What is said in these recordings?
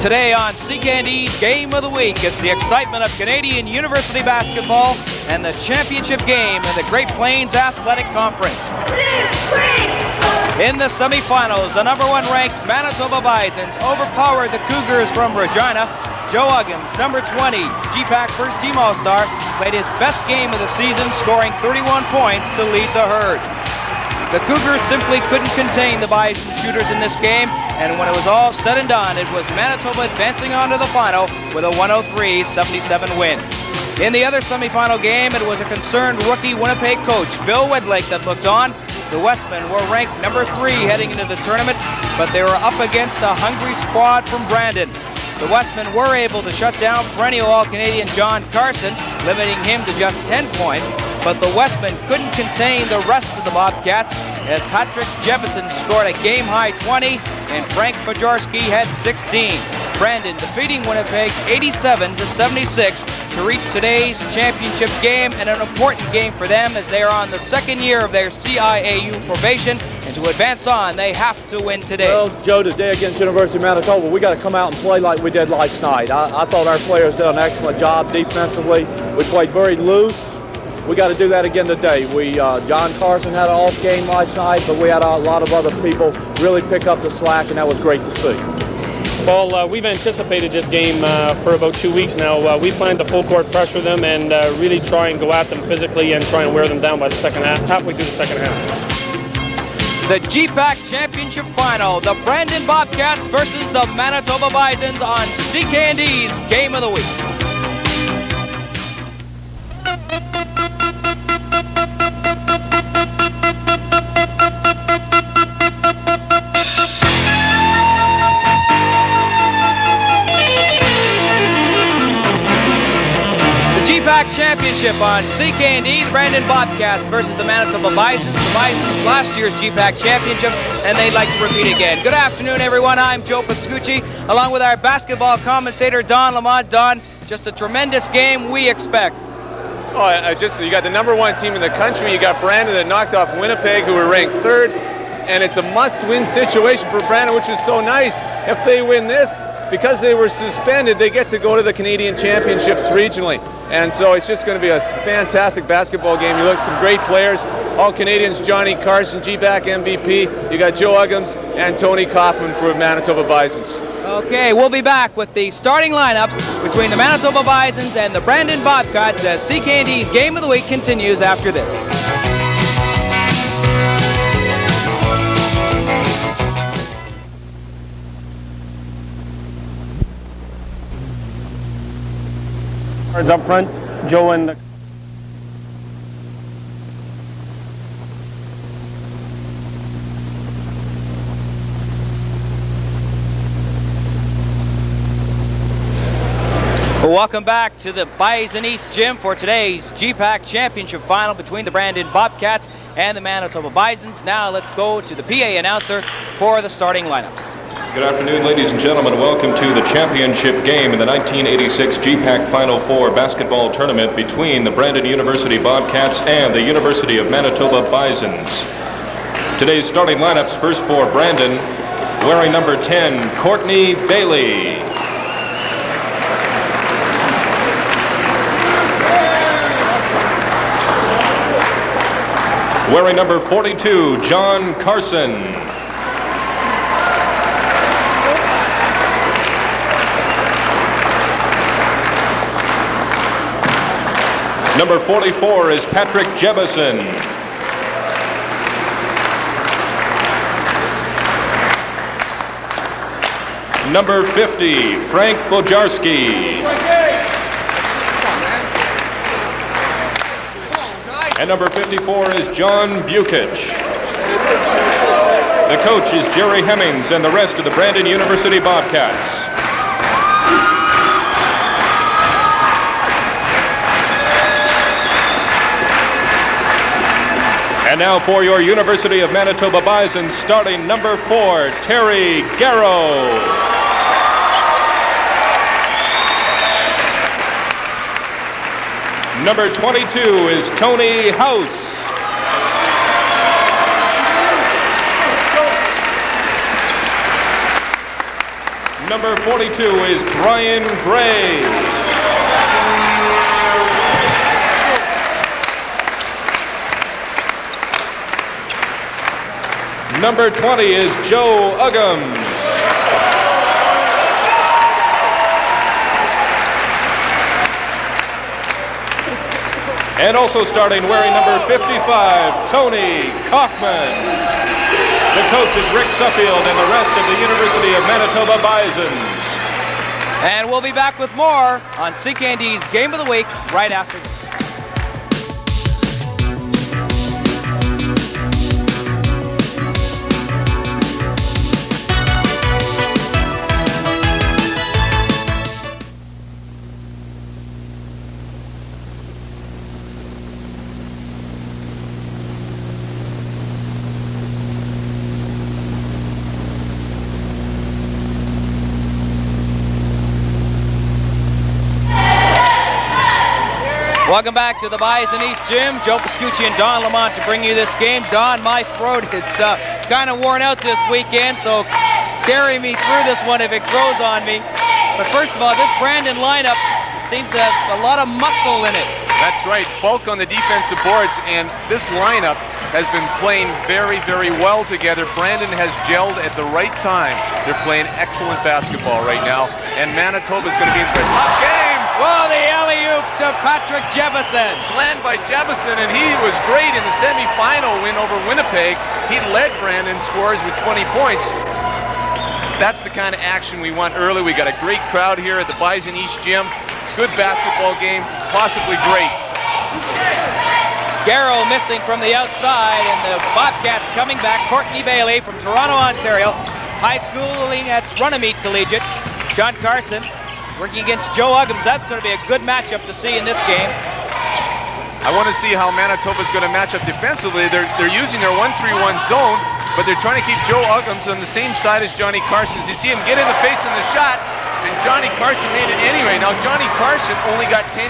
Today on CKND's Game of the Week, it's the excitement of Canadian University basketball and the championship game in the Great Plains Athletic Conference. In the semifinals, the #1 ranked Manitoba Bisons overpowered the Cougars from Regina. Joe Uggins, number 20, GPAC first team All-Star, played his best game of the season, scoring 31 points to lead the herd. The Cougars simply couldn't contain the Bison shooters in this game, and when it was all said and done, it was Manitoba advancing on to the final with a 103-77 win. In the other semifinal game, it was a concerned rookie Winnipeg coach, Bill Wedlake, that looked on. The Westmen were ranked number 3 heading into the tournament, but they were up against a hungry squad from Brandon. The Westmen were able to shut down perennial All-Canadian John Carson, limiting him to just 10 points, but the Westmen couldn't contain the rest of the Bobcats as Patrick Jefferson scored a game-high 20 and Frank Bajarski had 16. Brandon defeating Winnipeg 87-76 to reach today's championship game, and an important game for them as they are on the second year of their CIAU probation, and to advance on, they have to win today. Well, Joe, today against University of Manitoba, we got to come out and play like we did last night. I thought our players did an excellent job defensively. We played very loose. We got to do that again today. John Carson had an off game last night, but we had a lot of other people really pick up the slack, and that was great to see. Well, we've anticipated this game for about 2 weeks now. We plan to full court pressure them and really try and go at them physically and try and wear them down by the second half, halfway through the second half. The GPAC Championship Final, the Brandon Bobcats versus the Manitoba Bisons on CKND's Game of the Week. GPAC Championship on CKND, the Brandon Bobcats versus the Manitoba Bisons. The Bisons last year's GPAC Championships, and they'd like to repeat again. Good afternoon, everyone. I'm Joe Pascucci, along with our basketball commentator, Don Lamont. Don, just a tremendous game we expect. Oh, you got the #1 team in the country. You got Brandon that knocked off Winnipeg, who were ranked 3rd, and it's a must-win situation for Brandon, which is so nice. If they win this, because they were suspended, they get to go to the Canadian Championships regionally. And so it's just going to be a fantastic basketball game. You look at some great players, all Canadians, Johnny Carson, GPAC MVP. You got Joe Uggins and Tony Kaufman for Manitoba Bisons. Okay, we'll be back with the starting lineups between the Manitoba Bisons and the Brandon Bobcats as CKND's Game of the Week continues after this. Up front, Joe and welcome back to the Bison East Gym for today's GPAC Championship Final between the Brandon Bobcats and the Manitoba Bisons. Now let's go to the PA announcer for the starting lineups. Good afternoon, ladies and gentlemen. Welcome to the championship game in the 1986 GPAC Final Four basketball tournament between the Brandon University Bobcats and the University of Manitoba Bisons. Today's starting lineups: first for Brandon, wearing number 10, Courtney Bailey. Wearing number 42, John Carson. Number 44 is Patrick Jefferson. Number 50, Frank Bajarski. And number 54 is John Bukich. The coach is Jerry Hemmings and the rest of the Brandon University Bobcats. And now for your University of Manitoba Bisons, starting number 4, Terry Garrow. Number 22 is Tony House. number 42 is Brian Gray. Number 20 is Joe Uggams. And also starting wearing number 55, Tony Kaufman. The coach is Rick Suffield and the rest of the University of Manitoba Bisons. And we'll be back with more on CKND's Game of the Week right after this. Welcome back to the Bison East Gym. Joe Pascucci and Don Lamont to bring you this game. Don, my throat is kind of worn out this weekend, so carry me through this one if it grows on me. But first of all, this Brandon lineup seems to have a lot of muscle in it. That's right, bulk on the defensive boards, and this lineup has been playing very, very well together. Brandon has gelled at the right time. They're playing excellent basketball right now, and Manitoba's going to be in for a tough game. Whoa, the alley-oop to Patrick Jefferson. Slammed by Jefferson, and he was great in the semifinal win over Winnipeg. He led Brandon scores with 20 points. That's the kind of action we want early. We got a great crowd here at the Bison East Gym. Good basketball game, possibly great. Garrow missing from the outside, and the Bobcats coming back. Courtney Bailey from Toronto, Ontario. High schooling at Runnymede Collegiate. John Carson working against Joe Uggams. That's going to be a good matchup to see in this game. I want to see how Manitoba's going to match up defensively. They're using their 1-3-1 zone, but they're trying to keep Joe Uggams on the same side as Johnny Carson. You see him get in the face in the shot, and Johnny Carson made it anyway. Now Johnny Carson only got 10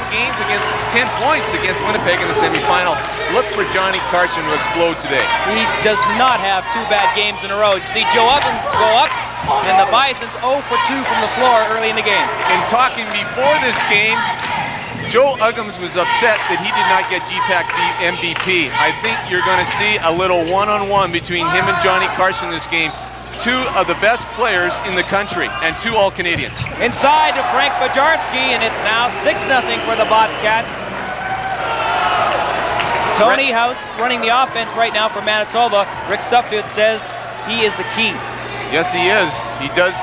points against Winnipeg in the semifinal. Look for Johnny Carson to explode today. He does not have two bad games in a row. You see Joe Uggams go up, and the Bisons 0 for 2 from the floor early in the game. In talking before this game, Joe Uggams was upset that he did not get GPAC MVP. I think you're going to see a little one-on-one between him and Johnny Carson this game. Two of the best players in the country, and two All-Canadians. Inside to Frank Bajarski, and it's now 6-0 for the Bobcats. Tony House running the offense right now for Manitoba. Rick Suffield says he is the key. Yes, he is. He does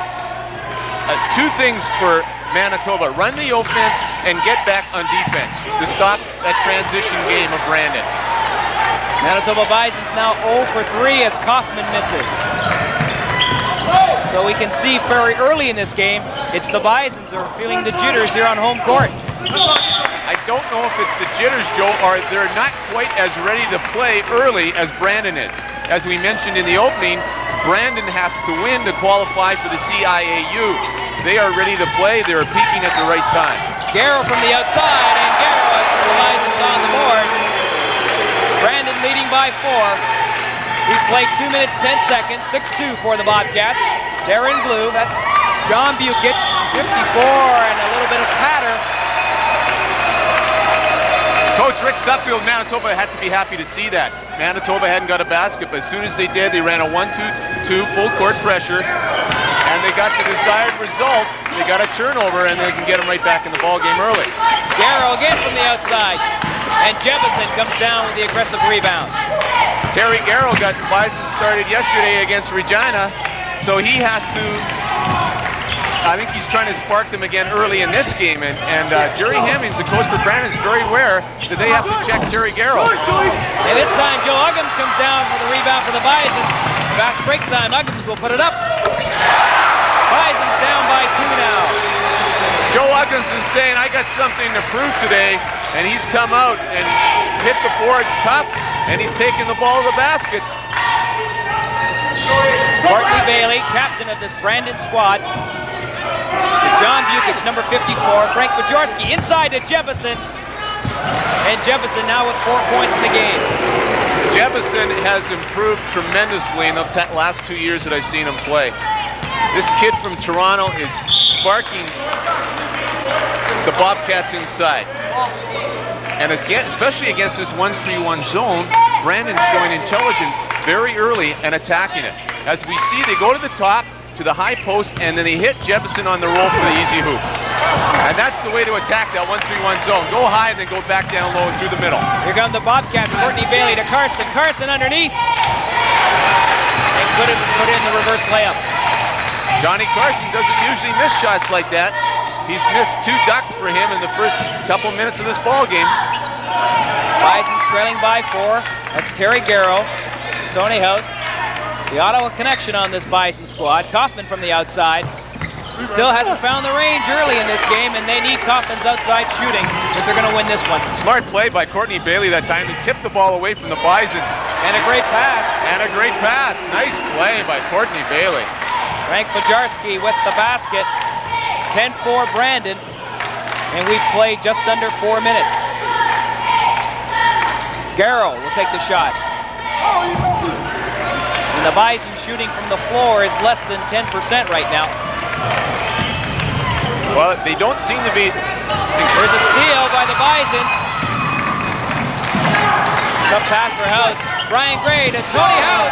two things for Manitoba: run the offense and get back on defense to stop that transition game of Brandon. Manitoba Bisons now 0 for 3 as Kaufman misses. So we can see very early in this game, it's the Bisons who are feeling the jitters here on home court. I don't know if it's the jitters, Joe, or they're not quite as ready to play early as Brandon is. As we mentioned in the opening, Brandon has to win to qualify for the CIAU. They are ready to play. They are peaking at the right time. Garrow from the outside, and Garrow has the Bisons on the board. Brandon leading by 4. He's played 2 minutes, 10 seconds, 6-2 for the Bobcats. They're in blue. That's John Bukic, 54, and a little bit of patter. Coach Rick Suffield, Manitoba had to be happy to see that. Manitoba hadn't got a basket, but as soon as they did, they ran a 1-2-2 full court pressure, and they got the desired result. They got a turnover, and they can get them right back in the ball game early. Garrow again from the outside, and Jefferson comes down with the aggressive rebound. Terry Garrow got the Bison started yesterday against Regina, so he has to, I think he's trying to spark them again early in this game, and Jerry Hemmings, the coach for Brandon, is very aware that they have to check Terry Garrow. And this time Joe Uggams comes down for the rebound for the Bisons. Fast break time, Uggams will put it up. Bisons down by 2 now. Joe Uggams is saying, I got something to prove today, and he's come out and hit the boards tough, and he's taken the ball to the basket. Courtney Bailey, captain of this Brandon squad. To John Bukic, number 54. Frank Bajarski inside to Jefferson. And Jefferson now with 4 points in the game. Jefferson has improved tremendously in the last 2 years that I've seen him play. This kid from Toronto is sparking the Bobcats inside. And especially against this 1-3-1 zone, Brandon's showing intelligence very early and attacking it. As we see, they go to the top, to the high post, and then they hit Jefferson on the roll for the easy hoop. And that's the way to attack that 1-3-1 zone. Go high and then go back down low through the middle. Here come the Bobcats. Courtney Bailey to Carson. Carson underneath. And couldn't put in the reverse layup. Johnny Carson doesn't usually miss shots like that. He's missed 2 ducks for him in the first couple minutes of this ball game. Bisons trailing by 4. That's Terry Garrow, Tony House. The Ottawa connection on this Bison squad. Kaufman from the outside. Still hasn't found the range early in this game, and they need Kaufman's outside shooting if they're going to win this one. Smart play by Courtney Bailey that time to tip the ball away from the Bisons. And a great pass. And a great pass. Nice play by Courtney Bailey. Frank Bajarski with the basket. 10-4 Brandon, and we've played just under 4 minutes. Garrow will take the shot. And the Bison shooting from the floor is less than 10% right now. Well, they don't seem to be. There's a steal by the Bison. Tough pass for House. Brian Gray to Tony House.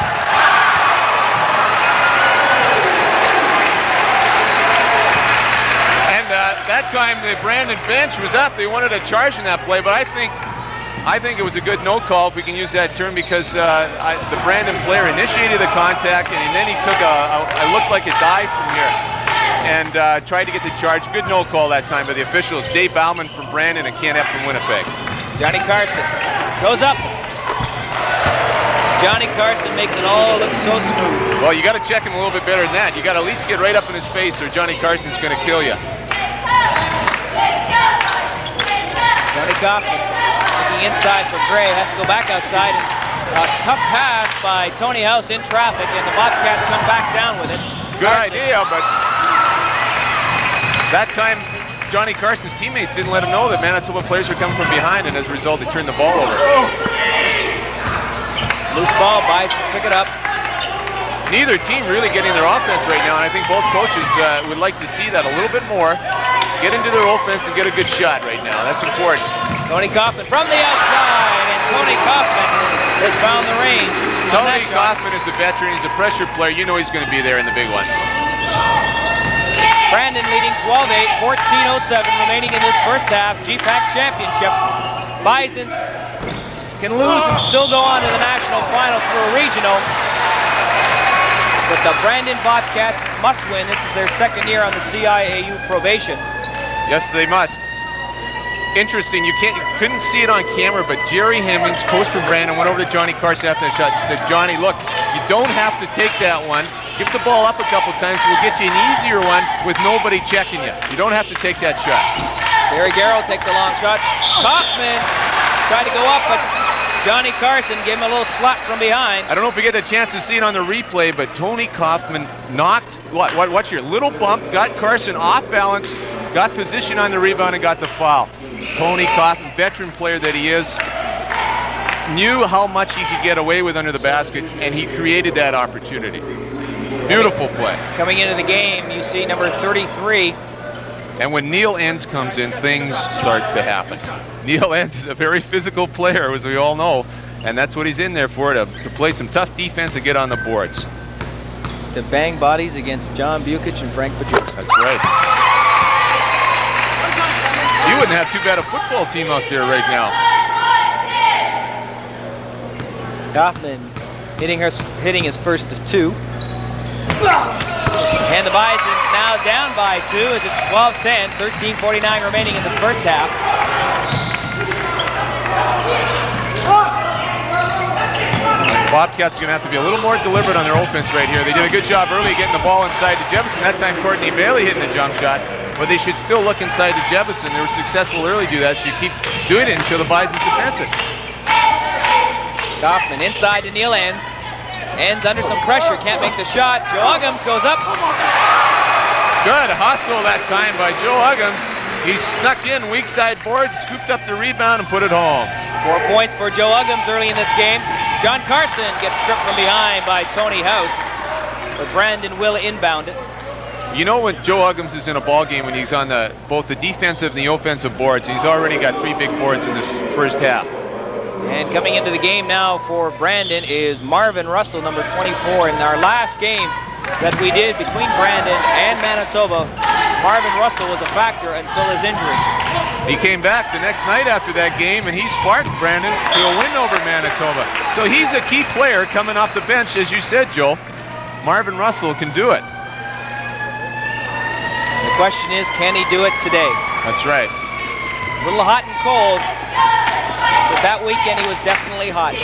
And that time the Brandon bench was up. They wanted a charge in that play, but I think it was a good no call, if we can use that term, because the Brandon player initiated the contact, and then he took I looked like a dive from here, and tried to get the charge. Good no call that time by the officials. Dave Bauman from Brandon and Ken Epp from Winnipeg. Johnny Carson goes up. Johnny Carson makes it all look so smooth. Well, you got to check him a little bit better than that. You got to at least get right up in his face, or Johnny Carson's going to kill you. Johnny Kaufman looking inside for Gray, has to go back outside. And a tough pass by Tony House in traffic, and the Bobcats come back down with it. Good idea, but that time Johnny Carson's teammates didn't let him know that Manitoba players were coming from behind, and as a result, they turned the ball over. Loose ball, Bisons pick it up. Neither team really getting their offense right now, and I think both coaches would like to see that a little bit more. Get into their offense and get a good shot right now. That's important. Tony Kaufman from the outside, and Tony Kaufman has found the range. Tony Kaufman is a veteran. He's a pressure player. You know he's going to be there in the big one. Brandon leading 12-8, 14:07 remaining in this first half. GPAC championship. Bisons can lose and still go on to the national final through a regional. But the Brandon Bobcats must win. This is their second year on the CIAU probation. Yes, they must. Interesting, you couldn't see it on camera, but Jerry Hemmings, coach for Brandon, went over to Johnny Carson after that shot and said, Johnny, look, you don't have to take that one. Give the ball up a couple times. We'll get you an easier one with nobody checking you. You don't have to take that shot. Terry Garrow takes a long shot. Kaufman tried to go up, but Johnny Carson gave him a little slap from behind. I don't know if we get a chance to see it on the replay, but Tony Kaufman knocked, watch here, little bump, got Carson off balance, got position on the rebound and got the foul. Tony Kaufman, veteran player that he is, knew how much he could get away with under the basket, and he created that opportunity. Beautiful play. Coming into the game, you see number 33. And when Neil Enns comes in, things start to happen. Neil Enns is a very physical player, as we all know, and that's what he's in there for, to play some tough defense and get on the boards. To bang bodies against John Bukic and Frank Bajarski. That's right. You wouldn't have too bad a football team out there right now. Kaufman hitting his first of 2. And the Bisons now down by 2 as it's 12-10, 13:49 remaining in this first half. Bobcats are going to have to be a little more deliberate on their offense right here. They did a good job early getting the ball inside to Jefferson. That time Courtney Bailey hitting a jump shot, but they should still look inside to Jefferson. They were successful early to do that. Should keep doing it until the Bisons defense it. Kaufman inside to Neil Enns. Enns under some pressure, can't make the shot. Joe Uggams goes up. Good hustle that time by Joe Uggams. He snuck in, weak side board, scooped up the rebound and put it home. 4 points for Joe Uggams early in this game. John Carson gets stripped from behind by Tony House, but Brandon will inbound it. You know when Joe Uggams is in a ball game when he's on both the defensive and the offensive boards. He's already got 3 big boards in this first half. And coming into the game now for Brandon is Marvin Russell, number 24. In our last game that we did between Brandon and Manitoba, Marvin Russell was a factor until his injury. He came back the next night after that game, and he sparked Brandon to a win over Manitoba. So he's a key player coming off the bench, as you said, Joe. Marvin Russell can do it. The question is, can he do it today? That's right. A little hot and cold, but that weekend he was definitely hot.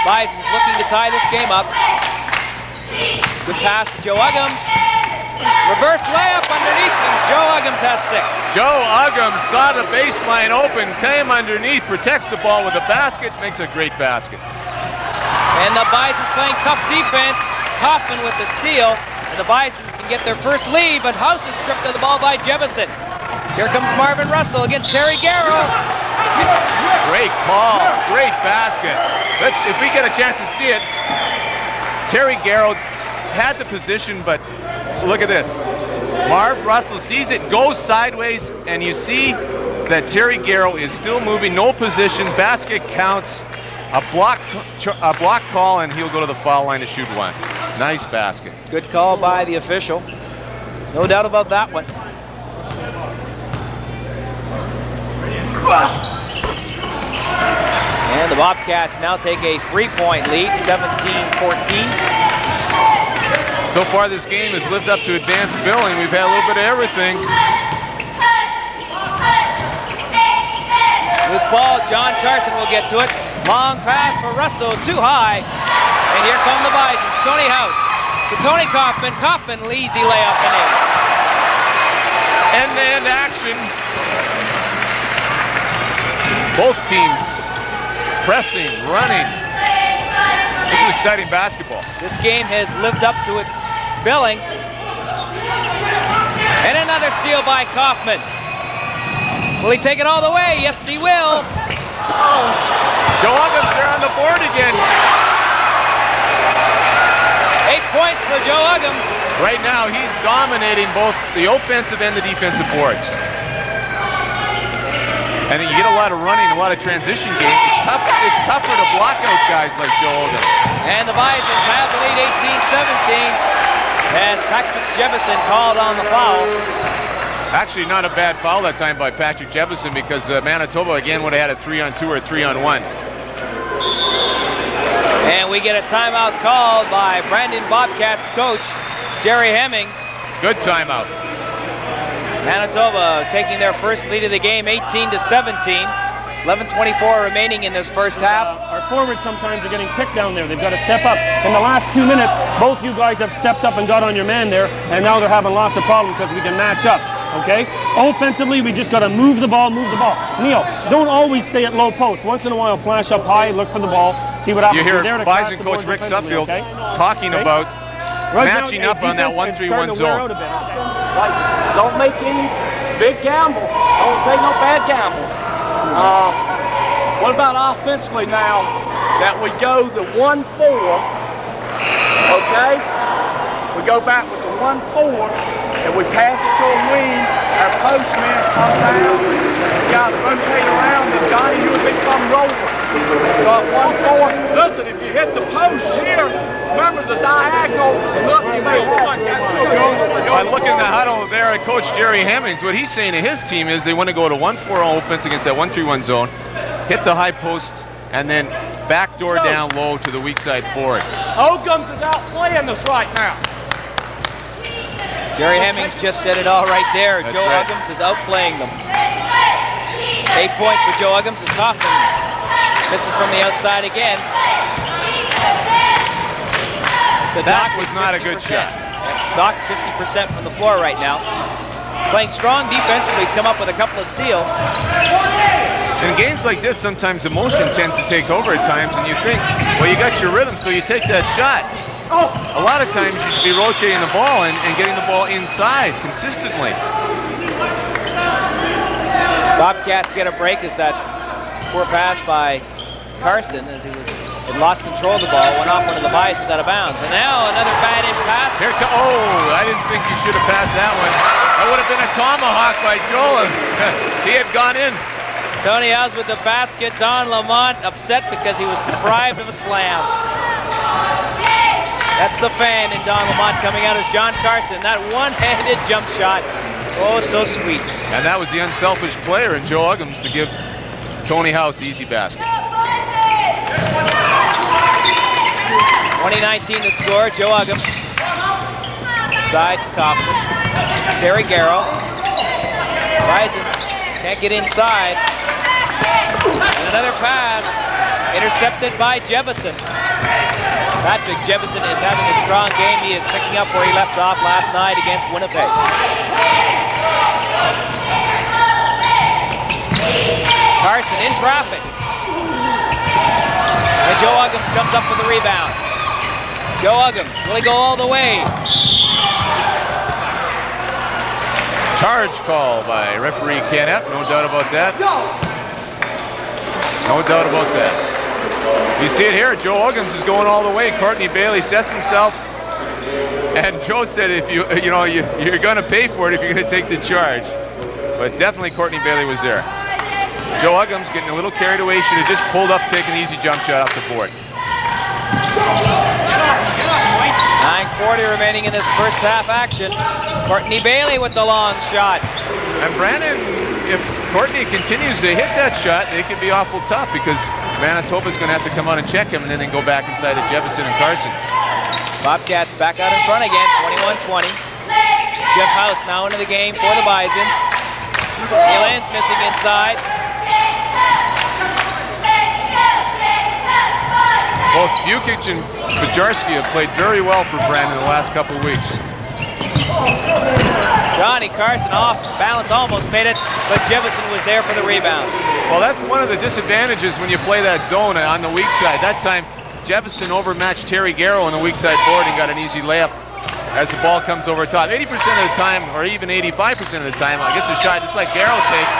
Bison's looking to tie this game up. Good pass to Joe Uggams. Reverse layup underneath, and Joe Uggams has 6. Joe Uggams saw the baseline open, came underneath, protects the ball with a basket, makes a great basket. And the Bisons playing tough defense. Hoffman with the steal. And the Bisons can get their first lead, but House is stripped of the ball by Jebison. Here comes Marvin Russell against Terry Garrow. Great call, great basket. If we get a chance to see it, Terry Garrow had the position, but look at this. Marv Russell sees it, goes sideways, and you see that Terry Garrow is still moving, no position, basket counts, a block call, and he'll go to the foul line to shoot one. Nice basket. Good call by the official. No doubt about that one. And the Bobcats now take a 3-point lead, 17-14. So far this game has lived up to advanced billing. We've had a little bit of everything. Loose ball, John Carson will get to it. Long pass for Russell, too high. And here come the Bisons. Tony House to Tony Kaufman. Kaufman, easy layup and in. End-to-end action. Both teams pressing, running. This is exciting basketball. This game has lived up to its billing. And another steal by Kaufman. Will he take it all the way? Yes, he will. Joe Uggams there on the board again. 8 points for Joe Uggams. Right now, he's dominating both the offensive and the defensive boards. And you get a lot of running, a lot of transition game. It's tougher to block out guys like Joe Uggams. And the Bisons have the lead 18-17 as Patrick Jebison called on the foul. Actually, not a bad foul that time by Patrick Jebison because Manitoba again would have had a 3-on-2 or 3-on-1. And we get a timeout called by Brandon Bobcats coach Jerry Hemmings. Good timeout. Manitoba taking their first lead of the game, 18-17. 11:24 remaining in this first half. Our forwards sometimes are getting picked down there. They've got to step up. In the last 2 minutes, both you guys have stepped up and got on your man there, and now they're having lots of problems because we can match up, okay? Offensively, we just got to move the ball, Neil, don't always stay at low post. Once in a while, flash up high, look for the ball, see what happens. You hear there to Bison coach Rick Suffield talking about matching up on that 1-3-1 zone. Like, don't make any big gambles. Don't take no bad gambles. What about offensively now that we go the 1-4, okay? We go back with the 1-4 and we pass it to a wing, our postman come down, we got to rotate around and Johnny usually come rolling. So at 1-4, listen, if you hit the post here, remember the diagonal, and look, you may have By looking at the huddle there at Coach Jerry Hemmings, what he's saying to his team is they want to go to 1-4 offense against that 1-3-1 zone, hit the high post, and then backdoor down low to the weak side forward. Uggams is outplaying us right now. Jerry Hemmings just said it all right there. That's Joe right. Uggams is outplaying them. 8 points for Joe Uggams as Kaufman misses from the outside again. That was not a good shot. Doc 50% from the floor right now. He's playing strong defensively. He's come up with a couple of steals. In games like this, sometimes emotion tends to take over at times, and you think, well, you got your rhythm, so you take that shot. A lot of times you should be rotating the ball and getting the ball inside consistently. Bobcats get a break as that poor pass by Carson as he was had lost control of the ball, went off one of the Bisons out of bounds. And now another bad in pass. Oh, I didn't think you should have passed that one. That would have been a tomahawk by Joel. He had gone in. Tony House with the basket. Don Lamont upset because he was deprived of a slam. That's the fan in Don Lamont coming out as John Carson. That one-handed jump shot. Oh, so sweet. And that was the unselfish player in Joe Uggams to give Tony House the easy basket. 2019 to score, Joe Uggams. Side Kaufman. Terry Garrow. Bisons can't get inside. And another pass intercepted by Jebison. Patrick Jebison is having a strong game. He is picking up where he left off last night against Winnipeg. Carson in traffic. And Joe Uggams comes up with the rebound. Joe Uggams, will he go all the way? Charge call by referee Ken Epp, no doubt about that. No doubt about that. You see it here, Joe Uggams is going all the way. Courtney Bailey sets himself. And Joe said if you're gonna pay for it if you're gonna take the charge. But definitely Courtney Bailey was there. Joe Uggams getting a little carried away, should have just pulled up, taken an easy jump shot off the board. 9:40 remaining in this first half action. Courtney Bailey with the long shot. And Brandon, if Courtney continues to hit that shot, they could be awful tough because Manitoba's going to have to come out and check him and then go back inside to Jefferson and Carson. Bobcats back out in front again, 21-20. Jeff House now into the game for the Bisons. Elan's missing inside. Both Bukic and Bajarski have played very well for Brandon the last couple of weeks. Johnny Carson off balance, almost made it, but Jefferson was there for the rebound. Well, that's one of the disadvantages when you play that zone on the weak side. That time, Jefferson overmatched Terry Garrow on the weak side board and got an easy layup as the ball comes over top. 80% of the time, or even 85% of the time, gets a shot just like Garrow takes.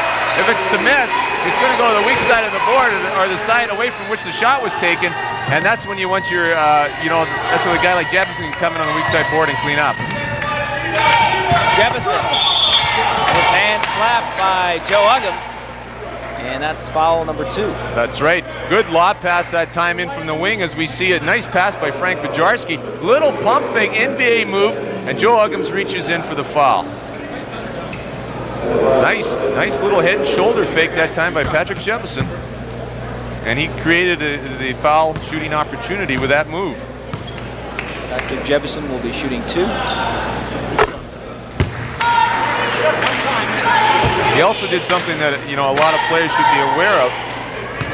If it's to miss, it's going to go to the weak side of the board or the side away from which the shot was taken. And that's when you want your, that's when a guy like Jefferson can come in on the weak side board and clean up. Jefferson, his hand slapped by Joe Uggams, and that's foul number 2. That's right. Good lob pass that time in from the wing as we see a nice pass by Frank Bajarski. Little pump fake, NBA move, and Joe Uggams reaches in for the foul. Nice little head and shoulder fake that time by Patrick Jefferson. And he created the foul shooting opportunity with that move. Patrick Jefferson will be shooting 2. He also did something that a lot of players should be aware of.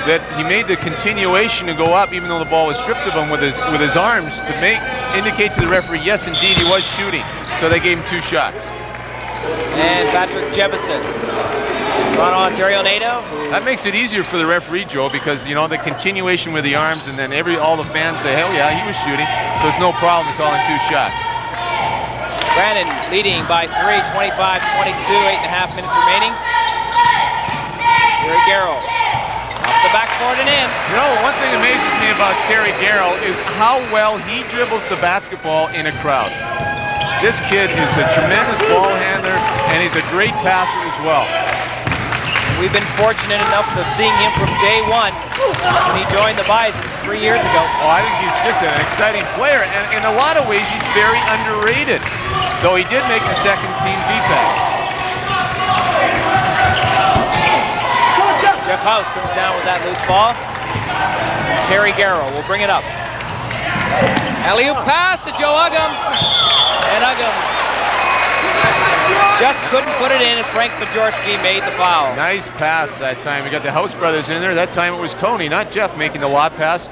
That he made the continuation to go up even though the ball was stripped of him with his arms to indicate to the referee, yes, indeed, he was shooting. So they gave him 2 shots. And Patrick Jefferson, Toronto, Ontario native. That makes it easier for the referee, Joe, because the continuation with the arms, and then all the fans say, hell yeah, he was shooting, so it's no problem calling 2 shots. Brandon leading by 3, 25-22, 8.5 minutes remaining. Terry Garrow off the backboard and in. One thing that amazes me about Terry Garrow is how well he dribbles the basketball in a crowd. This kid is a tremendous ball handler, and he's a great passer as well. We've been fortunate enough of seeing him from day one when he joined the Bisons 3 years ago. Oh, I think he's just an exciting player, and in a lot of ways, he's very underrated, though he did make the second-team defense. Jeff House comes down with that loose ball. Terry Garrow will bring it up. Alley-oop pass to Joe Uggams, and Uggams just couldn't put it in as Frank Bajarski made the foul. Nice pass that time. We got the House brothers in there. That time it was Tony, not Jeff, making the lob pass.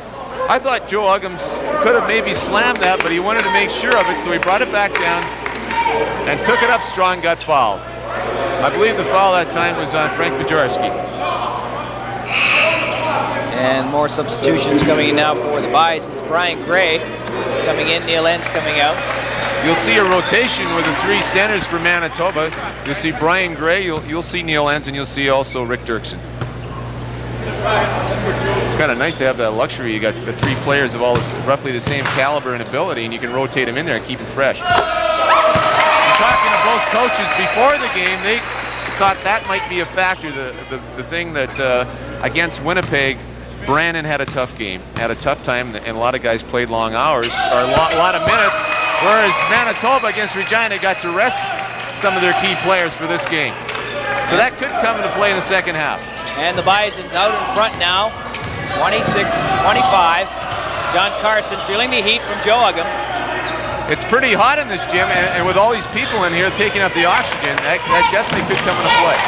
I thought Joe Uggams could have maybe slammed that, but he wanted to make sure of it, so he brought it back down and took it up strong, got fouled. I believe the foul that time was on Frank Bajarski. And more substitutions coming in now for the Bisons. Brian Gray coming in, Neil Enns coming out. You'll see a rotation with the 3 centers for Manitoba. You'll see Brian Gray, you'll see Neil Enns, and you'll see also Rick Dirksen. It's kind of nice to have that luxury. You got the 3 players of all this, roughly the same caliber and ability, and you can rotate them in there and keep them fresh. I'm talking to both coaches before the game. They thought that might be a factor. The thing that against Winnipeg, Brandon had a tough game, had a tough time, and a lot of guys played long hours, or a lot of minutes, whereas Manitoba against Regina got to rest some of their key players for this game. So that could come into play in the second half. And the Bisons out in front now, 26-25. John Carson feeling the heat from Joe Uggams. It's pretty hot in this gym, and with all these people in here taking up the oxygen, that definitely could come into play.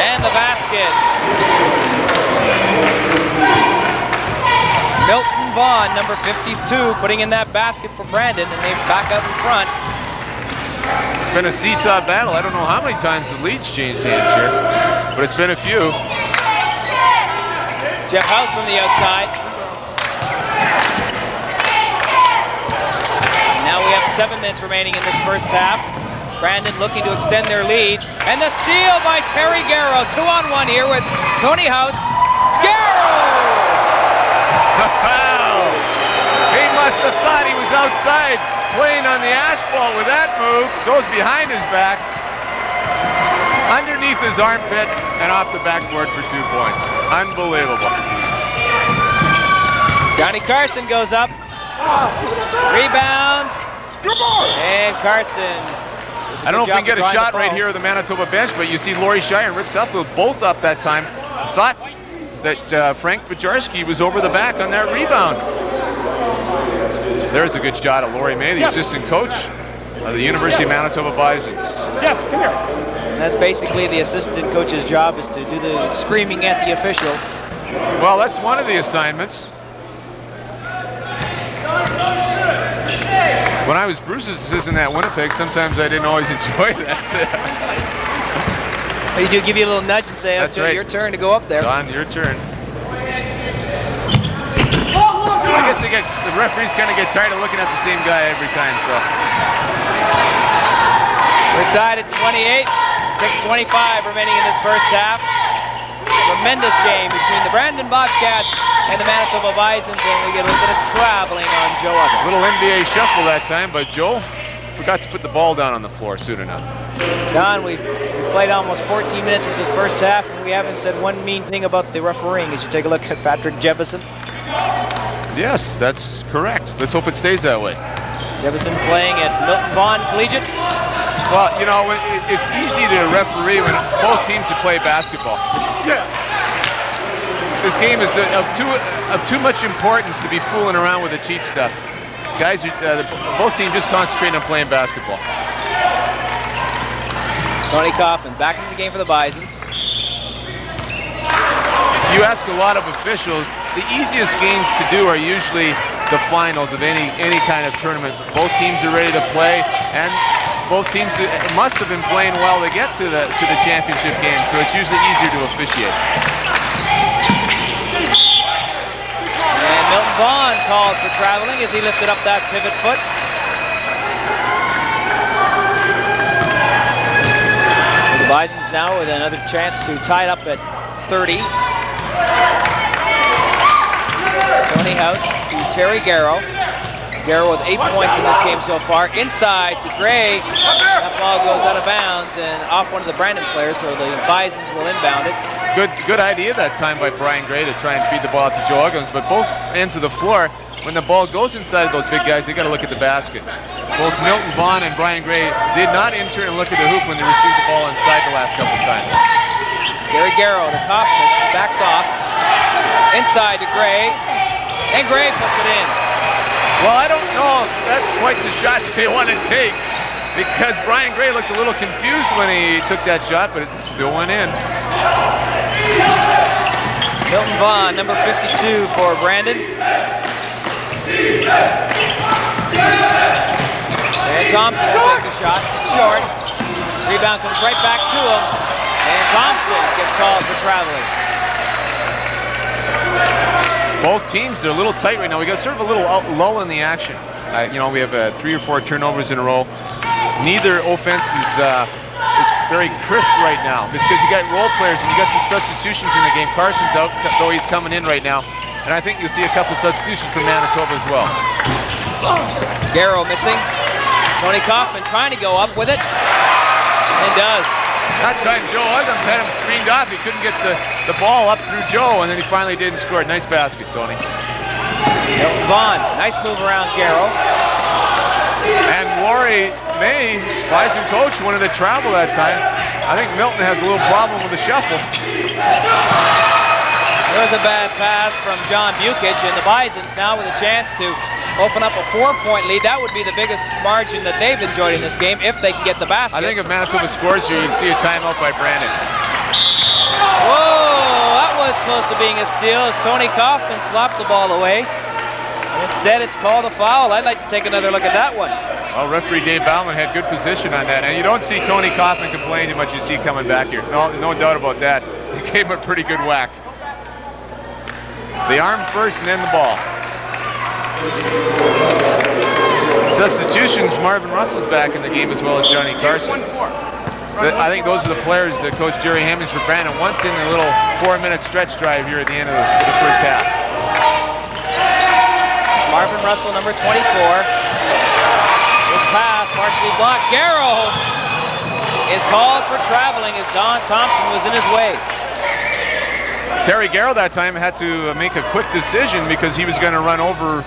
And the basket. Milton Vaughn, number 52, putting in that basket for Brandon, and they're back up in front. It's been a seesaw battle. I don't know how many times the lead's changed hands here, but it's been a few. Jeff House from the outside. Now we have 7 minutes remaining in this first half. Brandon looking to extend their lead. And the steal by Terry Garrow. 2-on-1 here with Tony House. Garrow! He must have thought he was outside playing on the asphalt with that move. Goes behind his back, underneath his armpit, and off the backboard for 2 points. Unbelievable. Johnny Carson goes up. Rebound. And Carson. I don't know if we can get a shot right here at the Manitoba bench, but you see Laurie Shire and Rick Suffield both up that time. Thought that Frank Bajarski was over the back on that rebound. There's a good shot of Laurie May, the assistant coach of the University of Manitoba Bisons. Jeff, come here. And that's basically the assistant coach's job, is to do the screaming at the official. Well, that's one of the assignments. When I was Bruce's assistant at Winnipeg, sometimes I didn't always enjoy that. They do give you a little nudge and say, That's okay, right. your turn to go up there. Don, your turn. I guess the referees kind of get tired of looking at the same guy every time, so. We're tied at 28, 6:25 remaining in this first half. Tremendous game between the Brandon Bobcats and the Manitoba Bisons, and we get a little bit of traveling on Joe Uggams. Little NBA shuffle that time, but Joe forgot to put the ball down on the floor soon enough. Don, we've played almost 14 minutes of this first half, and we haven't said one mean thing about the refereeing. As you take a look at Patrick Jefferson. Yes, that's correct. Let's hope it stays that way. Jefferson playing at Milton Vaughn Collegiate. Well, you know, it's easy to referee when both teams play basketball. Yeah. This game is of too much importance to be fooling around with the cheap stuff. Guys, both teams just concentrating on playing basketball. Tony Coffin back into the game for the Bisons. You ask a lot of officials, the easiest games to do are usually the finals of any kind of tournament. Both teams are ready to play, and both teams must have been playing well to get to the championship game, so it's usually easier to officiate. And Milton Vaughn calls for traveling as he lifted up that pivot foot. The Bisons now with another chance to tie it up at 30. Tony House to Terry Garrow. Garrow with 8 points in this game so far. Inside to Gray. That ball goes out of bounds and off one of the Brandon players, so the Bisons will inbound it. Good idea that time by Brian Gray to try and feed the ball out to Joe Uggams, but both ends of the floor, when the ball goes inside those big guys, they got to look at the basket. Both Milton Vaughn and Brian Gray did not enter and look at the hoop when they received the ball inside the last couple of times. Gary Garrow to Kaufman, backs off. Inside to Gray, and Gray puts it in. Well, I don't know if that's quite the shot that they want to take, because Brian Gray looked a little confused when he took that shot, but it still went in. Milton Vaughn, number 52 for Brandon. And Thompson will take the shot. It's short. Rebound comes right back to him. And Thompson gets called for traveling. Both teams are a little tight right now. We got sort of a little lull in the action. You know, we have 3 or 4 turnovers in a row. Neither offense is very crisp right now. It's because you got role players and you got some substitutions in the game. Carson's out, though he's coming in right now. And I think you'll see a couple substitutions for Manitoba as well. Garrow missing. Tony Kaufman trying to go up with it. And does. That time Joe Uggams had him screened off. He couldn't get the ball up through Joe, and then he finally did and scored. Nice basket, Tony. Milton Vaughn, nice move around Garrow. And Laurie May, Bison coach, wanted to travel that time. I think Milton has a little problem with the shuffle. There was a bad pass from John Bukic, and the Bisons now with a chance to open up a 4-point lead. That would be the biggest margin that they've enjoyed in this game if they can get the basket. I think if Manitoba scores here, you'd see a timeout by Brandon. Whoa, that was close to being a steal as Tony Kaufman slopped the ball away. And instead, it's called a foul. I'd like to take another look at that one. Well, referee Dave Bauman had good position on that, and you don't see Tony Kaufman complain too much. You see coming back here. No doubt about that. He gave him a pretty good whack. The arm first and then the ball. Substitutions, Marvin Russell's back in the game as well as Johnny Carson. I think those are the players that Coach Jerry Hemmings for Brandon wants in a little 4-minute stretch drive here at the end of the first half. Marvin Russell, number 24. His pass partially blocked. Garrow is called for traveling as Don Thompson was in his way. Terry Garrow that time had to make a quick decision because he was going to run over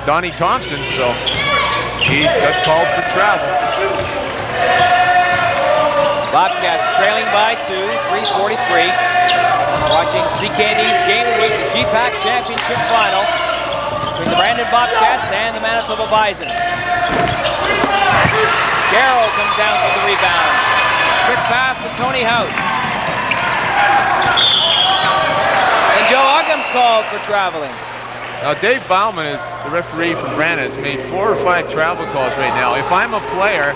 Donnie Thompson, so he got called for travel. Bobcats trailing by 2, 3:43. Watching CKD's Game of the Week, the GPAC Championship Final between the Brandon Bobcats and the Manitoba Bisons. Garrow comes down for the rebound. Quick pass to Tony House. And Joe Uggams called for traveling. Now Dave Bauman, is the referee for Brandon, has made 4 or 5 travel calls right now. If I'm a player,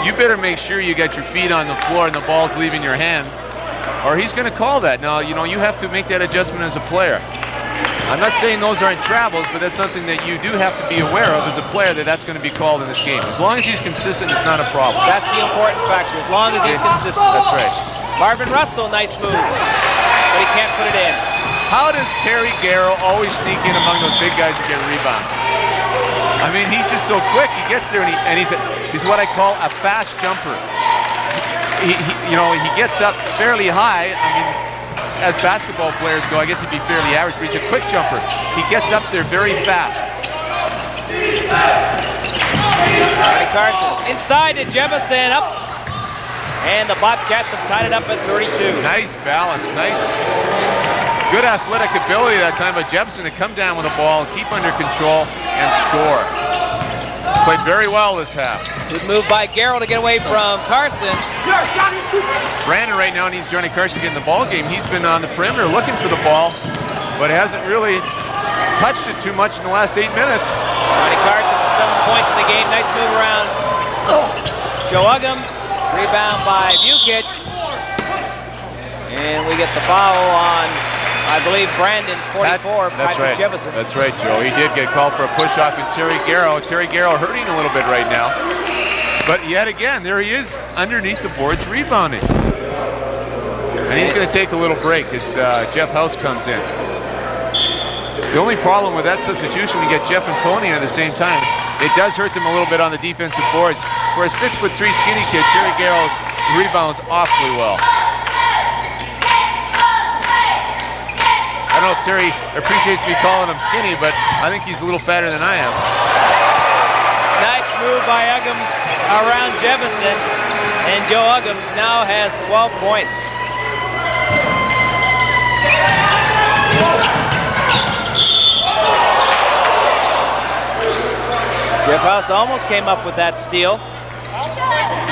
you better make sure you got your feet on the floor and the ball's leaving your hand, or he's going to call that. Now, you know, you have to make that adjustment as a player. I'm not saying those aren't travels, but that's something that you do have to be aware of as a player, that's going to be called in this game. As long as he's consistent, it's not a problem. That's the important factor, as long as he's consistent. That's right. Marvin Russell, nice move, but he can't put it in. How does Terry Garrow always sneak in among those big guys that get rebounds? I mean, he's just so quick. He gets there, and he's what I call a fast jumper. He gets up fairly high. I mean, as basketball players go, I guess he'd be fairly average, but he's a quick jumper. He gets up there very fast. Johnny Carson inside to Jemison, up. And the Bobcats have tied it up at 32. Nice balance, nice, good athletic ability that time by Jemison to come down with the ball, keep under control, and score. He's played very well this half. Good move by Garrow to get away from Carson. Brandon right now needs Johnny Carson to get in the ball game. He's been on the perimeter looking for the ball, but hasn't really touched it too much in the last 8 minutes. Johnny Carson with 7 points in the game. Nice move around Joe Uggams. Rebound by Bukic. And we get the foul on, I believe, Brandon's 44, Patrick Jefferson. That's right, Joe. He did get called for a push-off in Terry Garrow. Terry Garrow hurting a little bit right now. But yet again, there he is underneath the boards rebounding. And he's going to take a little break as Jeff House comes in. The only problem with that substitution, we get Jeff and Tony at the same time. It does hurt them a little bit on the defensive boards. For a 6'3" skinny kid, Terry Garrow rebounds awfully well. I don't know if Terry appreciates me calling him skinny, but I think he's a little fatter than I am. Nice move by Uggams around Jefferson, and Joe Uggams now has 12 points. Jeff House almost came up with that steal.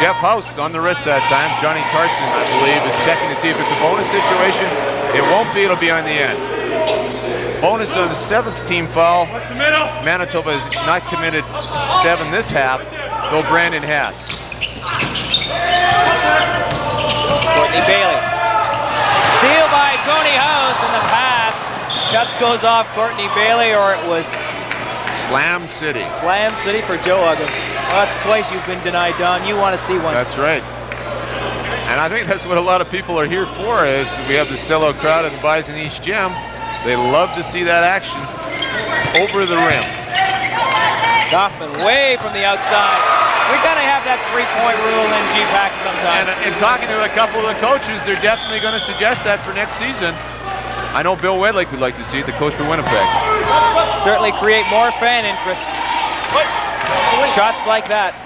Jeff House on the wrist that time. Johnny Carson, I believe, is checking to see if it's a bonus situation. It won't be, it'll be on the end. Bonus on the 7th team foul. Manitoba has not committed 7 this half, though Brandon has. Courtney Bailey. Steal by Tony House, and the pass just goes off Courtney Bailey, or it was Slam City. Slam City for Joe Uggams. Well, that's twice you've been denied, Don. You want to see one. That's right. And I think that's what a lot of people are here for, is we have the sellout crowd at the Bison East Gym. They love to see that action over the rim. Kaufman way from the outside. We got to have that three-point rule in GPAC sometime. And talking to a couple of the coaches, they're definitely going to suggest that for next season. I know Bill Wedlick would like to see it, the coach for Winnipeg. Certainly create more fan interest. Shots like that.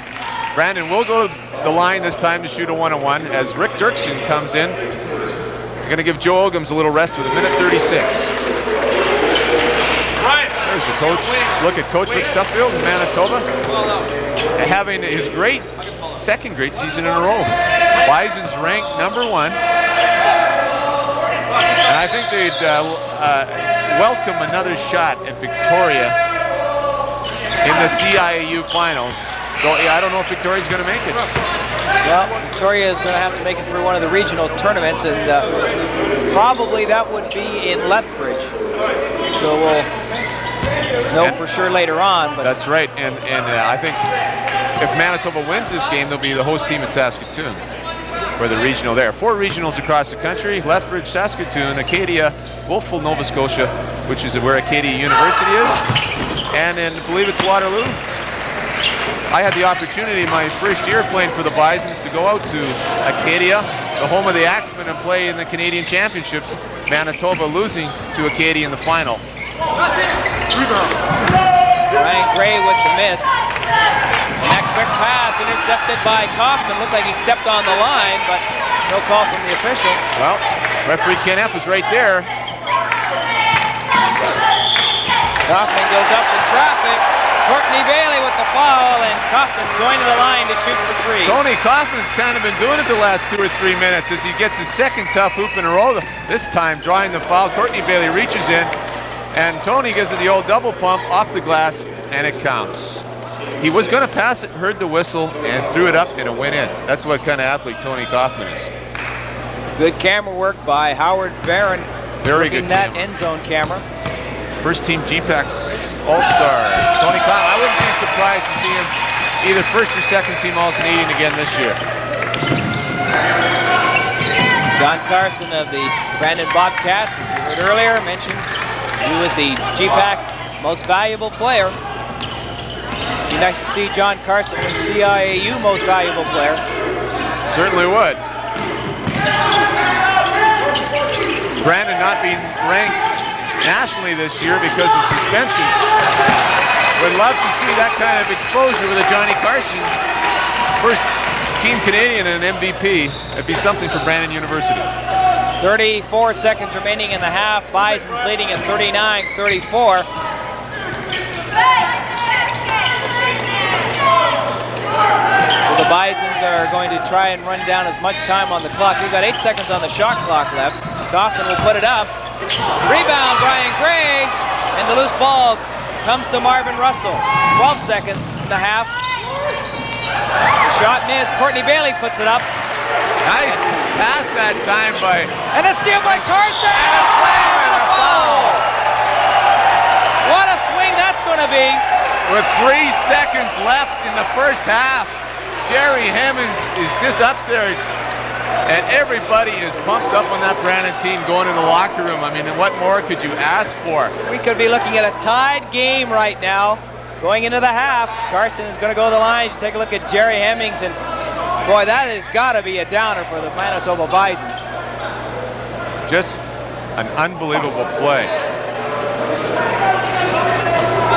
Brandon will go to the line this time to shoot a one-on-one as Rick Dirksen comes in. They're going to give Joe Ogums a little rest with 1:36. There's the coach. Look at Coach Rick Suffield in Manitoba, having his second great season in a row. Bison's ranked #1. And I think they'd welcome another shot at Victoria in the CIAU finals. Though I don't know if Victoria's going to make it. Well, Victoria is going to have to make it through one of the regional tournaments, and probably that would be in Lethbridge. So we'll know for sure later on. But that's right, and I think if Manitoba wins this game, they'll be the host team at Saskatoon for the regional there. 4 regionals across the country: Lethbridge, Saskatoon, Acadia, Wolfville, Nova Scotia, which is where Acadia University is, and then I believe it's Waterloo. I had the opportunity my first year playing for the Bisons to go out to Acadia, the home of the Axemen, and play in the Canadian Championships, Manitoba losing to Acadia in the final. Ryan Gray with the miss. And that quick pass intercepted by Kaufman. Looked like he stepped on the line, but no call from the official. Well, referee Ken Epp is right there. Kaufman goes up in traffic. Courtney Bailey with the foul, and Kaufman's going to the line to shoot for 3. Tony Kaufman's kind of been doing it the last 2 or 3 minutes as he gets his second tough hoop in a row. This time drawing the foul. Courtney Bailey reaches in, and Tony gives it the old double pump off the glass, and it counts. He was going to pass it, heard the whistle, and threw it up, and it went in. That's what kind of athlete Tony Kaufman is. Good camera work by Howard Barron. Very good that camera. end zone camera. First team GPAC's All-Star. Tony Kaufman, I wouldn't be surprised to see him either first or second team All-Canadian again this year. John Carson of the Brandon Bobcats, as you heard earlier, mentioned he was the GPAC most valuable player. It'd be nice to see John Carson win CIAU most valuable player. Certainly would. Brandon not being ranked nationally this year because of suspension. Would love to see that kind of exposure with a Johnny Carson. First team Canadian and an MVP. It'd be something for Brandon University. 34 seconds remaining in the half. Bison's leading at 39-34. So the Bisons are going to try and run down as much time on the clock. We've got 8 seconds on the shot clock left. Kaufman will put it up. Rebound, Brian Gray, and the loose ball comes to Marvin Russell. 12 seconds in the half. The shot missed. Courtney Bailey puts it up. Nice pass that time by... And a steal by Carson, and a slam and a foul. What a swing that's going to be. With 3 seconds left in the first half, Jerry Hemmings is just up there. And everybody is pumped up on that Brandon team going in the locker room. I mean, what more could you ask for? We could be looking at a tied game right now. Going into the half, Carson is going to go to the line. You take a look at Jerry Hemmings, and boy, that has got to be a downer for the Manitoba Bisons. Just an unbelievable play.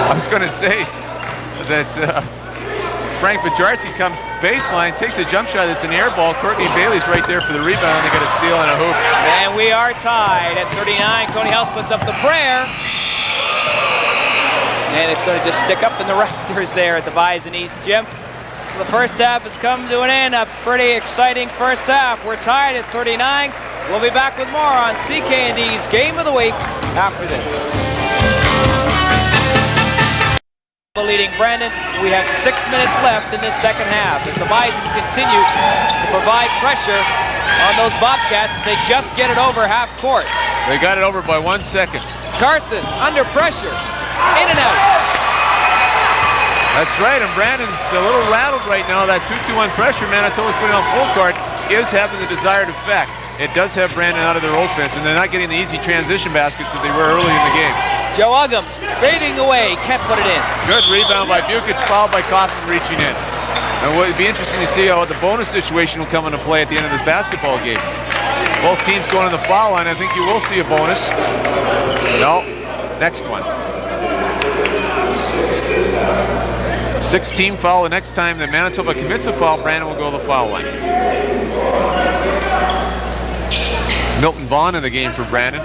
I was going to say that Frank Bajarski comes baseline, takes a jump shot. It's an air ball. Courtney Bailey's right there for the rebound. They got a steal and a hoop. And we are tied at 39. Tony House puts up the prayer. And it's going to just stick up in the rafters there at the Bison East Gym. So the first half has come to an end. A pretty exciting first half. We're tied at 39. We'll be back with more on CK&D's Game of the Week after this. Leading Brandon. We have 6 minutes left in this second half as the Bisons continue to provide pressure on those Bobcats as they just get it over half court. They got it over by 1 second. Carson under pressure, in and out. That's right, and Brandon's a little rattled right now. That 2-2-1 pressure, Manitoba's putting on full court. is having the desired effect. It does have Brandon out of their offense, and they're not getting the easy transition baskets that they were early in the game. Joe Uggams fading away, can't put it in. Good rebound by Bukic, fouled by Kaufman reaching in. And it'd be interesting to see how the bonus situation will come into play at the end of this basketball game. Both teams going to the foul line. I think you will see a bonus. No, next one. 6-team foul. The next time that Manitoba commits a foul, Brandon will go to the foul line. Milton Vaughn in the game for Brandon.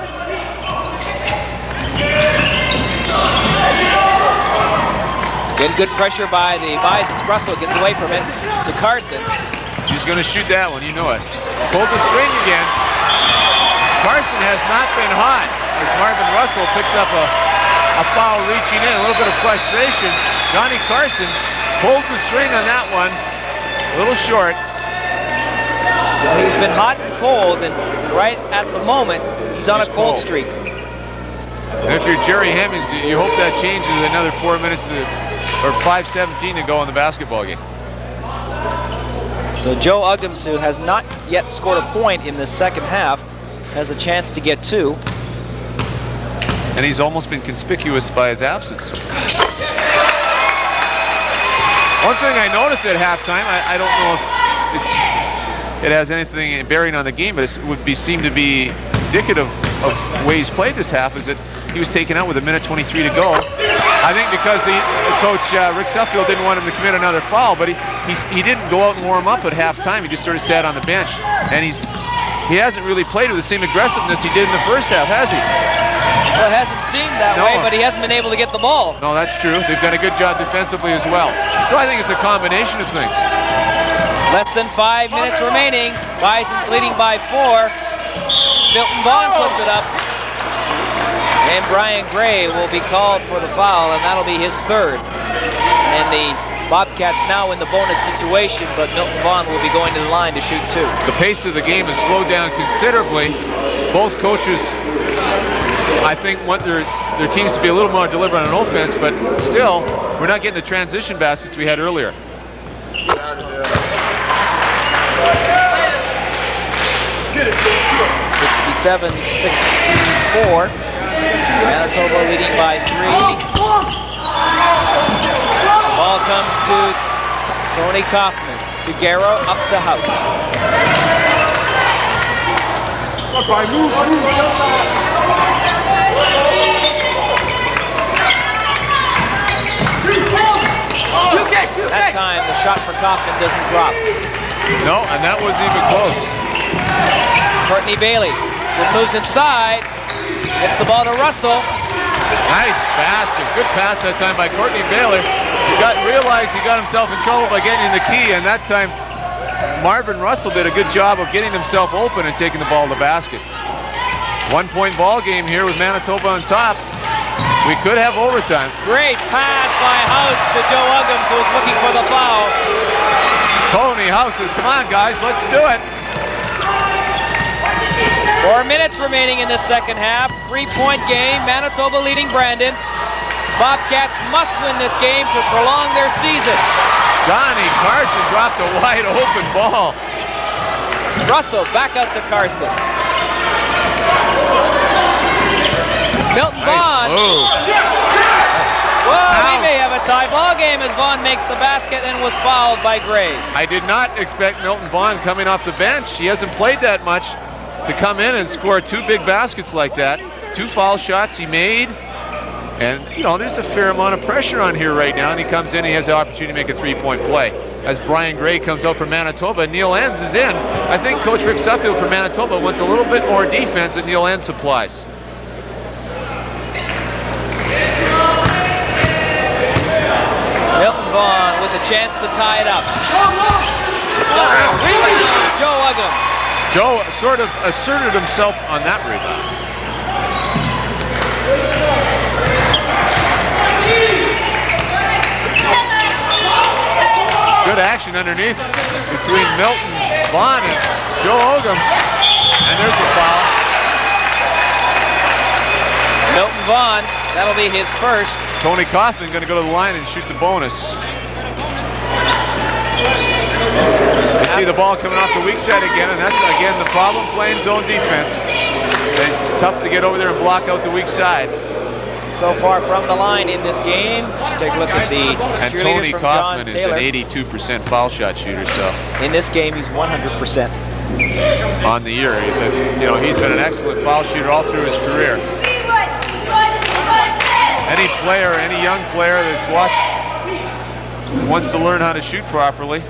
Getting good pressure by the Bisons. Russell gets away from it to Carson. He's going to shoot that one, you know it. Pulled the string again. Carson has not been hot as Marvin Russell picks up a foul reaching in. A little bit of frustration. Johnny Carson pulled the string on that one. A little short. Well, he's been hot and cold, and right at the moment, he's on a cold streak. And if you're Jerry Hemmings, you hope that changes with another 4 minutes or 5:17 to go in the basketball game. So Joe Uggams, who has not yet scored a point in the second half, has a chance to get 2. And he's almost been conspicuous by his absence. One thing I noticed at halftime, I don't know if it has anything bearing on the game, but it would seem to be indicative of the way he's played this half, is that he was taken out with 1:23 to go. I think because coach Rick Suffield didn't want him to commit another foul, but he didn't go out and warm up at halftime. He just sort of sat on the bench, and he hasn't really played with the same aggressiveness he did in the first half, has he? Well, it hasn't seemed that way, but he hasn't been able to get the ball. No, that's true. They've done a good job defensively as well. So I think it's a combination of things. Less than 5 minutes remaining. Bison's leading by 4. Milton Vaughn puts it up. And Brian Gray will be called for the foul, and that'll be his 3rd. And the Bobcats now in the bonus situation, but Milton Vaughn will be going to the line to shoot 2. The pace of the game has slowed down considerably. Both coaches, I think, want their teams to be a little more deliberate on offense, but still, we're not getting the transition baskets we had earlier. 67-64. Manitoba leading by 3. Ball comes to Tony Kaufman. To Garrow, up to House. That time, the shot for Kaufman doesn't drop. No, and that wasn't even close. Courtney Bailey moves inside, gets the ball to Russell. Nice basket. Good pass that time by Courtney Bailey. Realized he got himself in trouble by getting the key, and that time Marvin Russell did a good job of getting himself open and taking the ball to the basket. 1-point ball game here with Manitoba on top. We could have overtime. Great pass by House to Joe Uggams, who was looking for the foul. Tony House says, come on guys, let's do it. 4 minutes remaining in the second half. 3-point game, Manitoba leading Brandon. Bobcats must win this game to prolong their season. Johnny Carson dropped a wide open ball. Russell back out to Carson. Milton Vaughn. Whoa, he may have a tie ball game as Vaughn makes the basket and was fouled by Gray. I did not expect Milton Vaughn coming off the bench. He hasn't played that much to come in and score 2 big baskets like that. 2 foul shots he made. And, you know, there's a fair amount of pressure on here right now, and he comes in, he has the opportunity to make a 3-point play. As Brian Gray comes out for Manitoba, Neil Enns is in. I think Coach Rick Suffield for Manitoba wants a little bit more defense than Neil Enns supplies. Milton Vaughn with a chance to tie it up. Rebound, Joe Uggams. Joe sort of asserted himself on that rebound. Good action underneath between Milton Vaughn and Joe Uggams. And there's a foul. Milton Vaughn, that'll be his first. Tony Kaufman going to go to the line and shoot the bonus. You see the ball coming off the weak side again, and that's, again, the problem playing zone defense. It's tough to get over there and block out the weak side. So far from the line in this game, take a look at the And Tony Kaufman is an 82% foul shot shooter, so. In this game, he's 100%. On the year, you know, he's been an excellent foul shooter all through his career. Any player, any young player that's wants to learn how to shoot properly,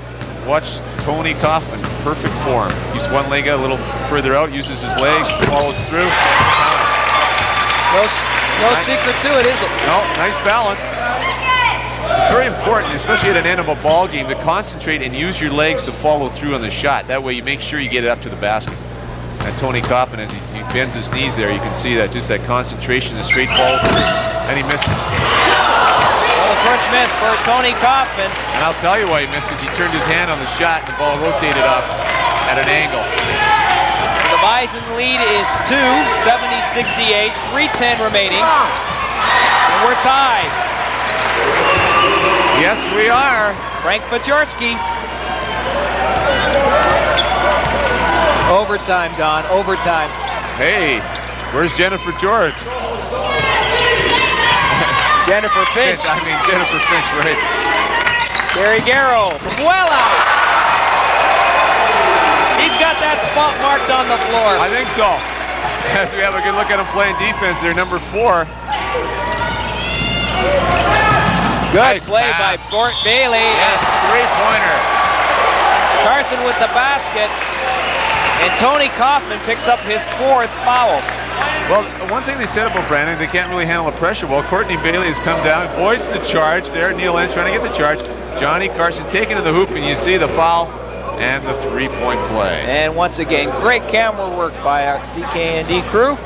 watch Tony Kaufman, perfect form. Keeps one leg out a little further out, uses his legs, follows through. No secret to it, is it? No, nice balance. It's very important, especially at an end of a ball game, to concentrate and use your legs to follow through on the shot. That way you make sure you get it up to the basket. And Tony Kaufman, as he bends his knees there, you can see that, just that concentration, the straight follow through. And he misses. Well, the first miss for Tony Kaufman. And I'll tell you why he missed, because he turned his hand on the shot and the ball rotated up at an angle. The Bison lead is 2, 70-68, 3:10 remaining. And we're tied. Yes, we are. Frank Bajorski. Overtime, Don, overtime. Hey, where's Jennifer George? Jennifer Finch. I mean, Jennifer Finch, right? Gary Garrow from well out. He's got that spot marked on the floor. I think so. As we have a good look at him playing defense there, number 4. Good Nice play pass. by Gort Bailey. Yes, three-pointer. Carson with the basket. And Tony Kaufman picks up his 4th foul. Well, one thing they said about Brandon, they can't really handle the pressure well. Courtney Bailey has come down, avoids the charge there. Neil Enns trying to get the charge. Johnny Carson taking to the hoop, and you see the foul and the three-point play. And once again, great camera work by our CKND crew.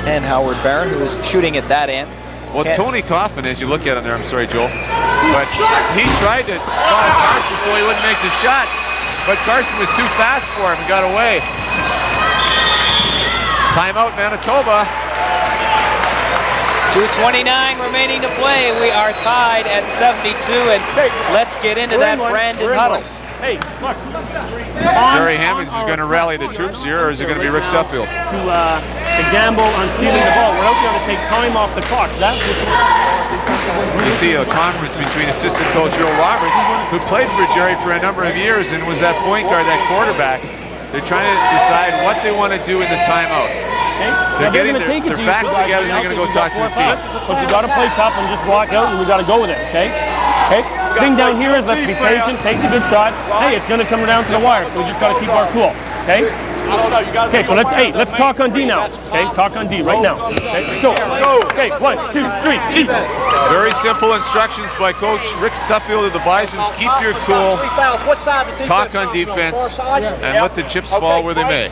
And Howard Barron, who is shooting at that end. Well, Tony Kaufman, as you look at him there, I'm sorry, Joel, but he tried to follow Carson so he wouldn't make the shot, but Carson was too fast for him and got away. Timeout, Manitoba. 2:29 remaining to play. We are tied at 72, and let's get into that Brandon huddle. Hey, look. Jerry Hammonds is going to rally the troops here, or is it going to be Rick Suffield? To gamble on stealing the ball. We're out there to take time off the clock. That's what You see a conference between assistant coach Earl Roberts, who played for Jerry for a number of years and was that point guard, that quarterback. They're trying to decide what they want to do in the timeout. They're getting their facts together and they're going to go talk to the team. But you got to play tough and just block out, and we got to go with it, okay? Okay? Thing down here is let's be patient, take the good shot. Hey, it's going to come down to the wire, so we just got to keep our cool, okay? Okay, so let's talk on D now. Okay, talk on D right now. Okay, let's go. Okay, 1, 2, 3, D. Very simple instructions by Coach Rick Suffield of the Bisons. Keep your cool, talk on defense, and let the chips fall where they may.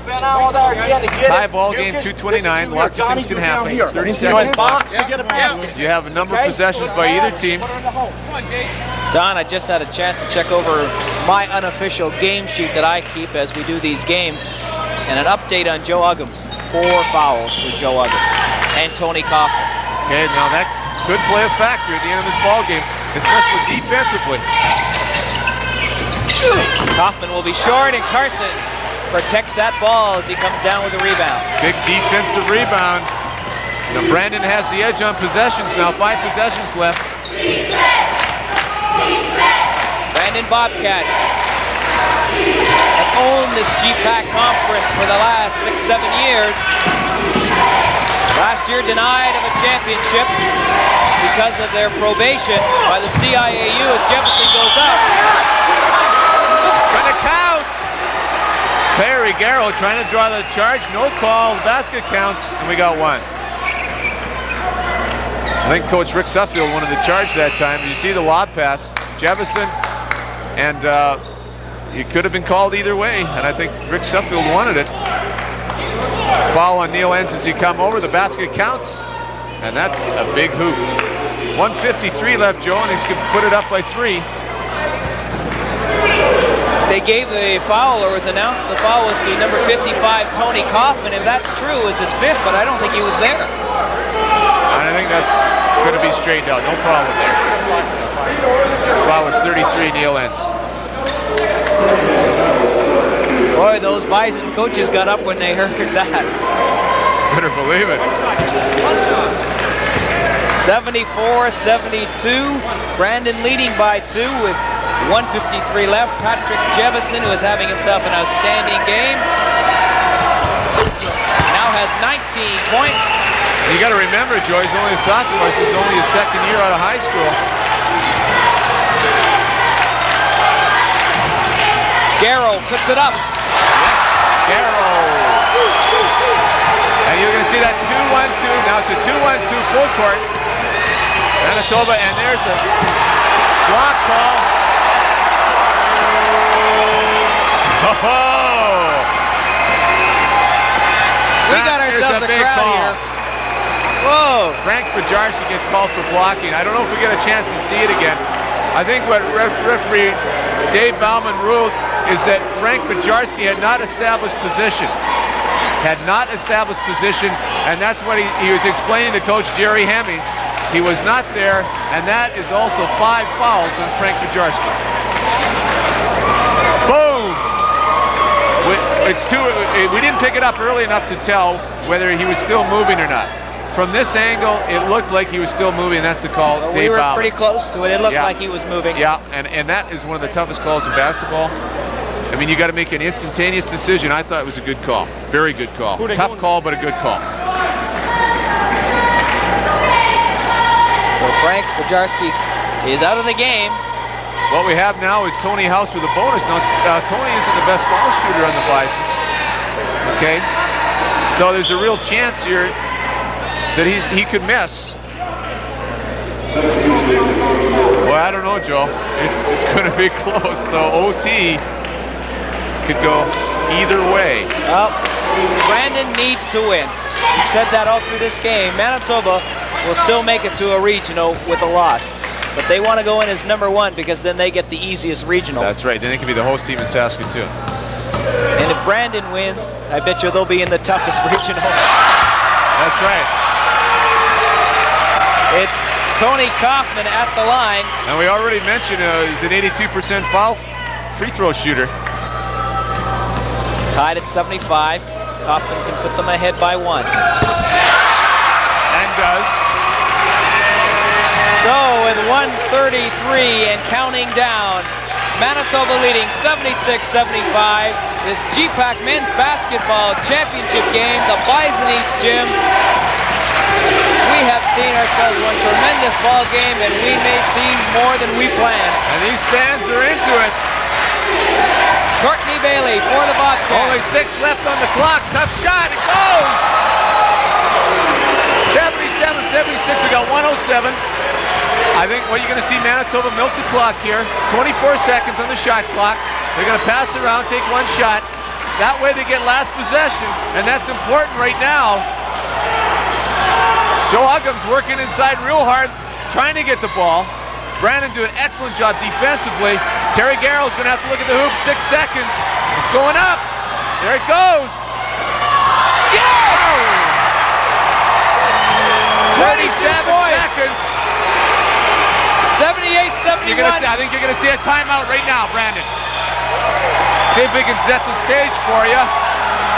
Tie ball game, 2:29. Lots of things can happen. 30 seconds. You have a number of possessions by either team. Don, I just had a chance to check over my unofficial game sheet that I keep as we do these games. And an update on Joe Uggams. 4 fouls for Joe Uggams and Tony Kaufman. Okay, now that could play a factor at the end of this ball game, especially defensively. Kaufman will be short, and Carson protects that ball as he comes down with the rebound. Big defensive rebound. Now Brandon has the edge on possessions now. 5 possessions left. Brandon Bobcats have owned this GPAC conference for the last 6-7 years. Last year denied of a championship because of their probation by the CIAU as Jefferson goes up. It's gonna count. Terry Garrow trying to draw the charge, no call, the basket counts, and we got 1. I think Coach Rick Suffield wanted the charge that time. You see the lob pass, Jefferson, and it could have been called either way, and I think Rick Suffield wanted it. Foul on Neil Enns as he come over, the basket counts, and that's a big hoop. 1:53 left, Joe, and he's going to put it up by 3. They gave the foul, or was announced the foul was to number 55, Tony Kaufman. If that's true, it was his 5th, but I don't think he was there. And I think that's going to be straightened out, no problem there. Foul was 33, Neil Enns. Boy, those Bison coaches got up when they heard that. Better believe it. 74-72. Brandon leading by 2 with 1:53 left. Patrick Jevison, who is having himself an outstanding game, now has 19 points. You got to remember, Joe, he's only a sophomore. This is only his second year out of high school. Garrow puts it up. Garrow. And you're going to see that 2-1-2. Now it's a 2-1-2 full court. Manitoba, and there's a block call. Oh! We got ourselves a crowd here. Whoa! Frank Bajarski gets called for blocking. I don't know if we get a chance to see it again. I think what referee Dave Bauman ruled is that Frank Bajarski had not established position. And that's what he was explaining to Coach Jerry Hemmings. He was not there, and that is also 5 fouls on Frank Bajarski. Boom! We didn't pick it up early enough to tell whether he was still moving or not. From this angle, it looked like he was still moving. That's the call. Well, Dave we were Bauman. pretty close to it. It looked like he was moving. Yeah, and that is one of the toughest calls in basketball. I mean, you got to make an instantaneous decision. I thought it was a good call. Very good call. Tough call, but a good call. So Frank Bajarski is out of the game. What we have now is Tony House with a bonus. Now, Tony isn't the best foul shooter on the Bisons. Okay? So there's a real chance here that he could miss. Well, I don't know, Joe. It's going to be close. The OT could go either way. Well, Brandon needs to win. We've said that all through this game. Manitoba will still make it to a regional with a loss. But they want to go in as #1 because then they get the easiest regional. That's right. Then they can be the host team in Saskatoon. And if Brandon wins, I bet you they'll be in the toughest regional. That's right. It's Tony Kaufman at the line. And we already mentioned he's an 82% foul free throw shooter. Tied at 75. Kaufman can put them ahead by 1. And does. So with 1:33 and counting down, Manitoba leading 76-75. This GPAC men's basketball championship game, the Bison East Gym. We have seen ourselves one tremendous ball game, and we may see more than we planned. And these fans are into it. Courtney Bailey for the Bobcats. Only 6 left on the clock. Tough shot. It goes. 77-76. We got 107. I think what you're going to see Manitoba milk the clock here. 24 seconds on the shot clock. They're going to pass it around, take 1 shot. That way they get last possession, and that's important right now. Joe Huggins working inside real hard, trying to get the ball. Brandon doing an excellent job defensively. Terry Garrow's going to have to look at the hoop. 6 seconds. It's going up. There it goes. Yeah! 27 seconds. 78-71. I think you're going to see a timeout right now, Brandon. See if we can set the stage for you.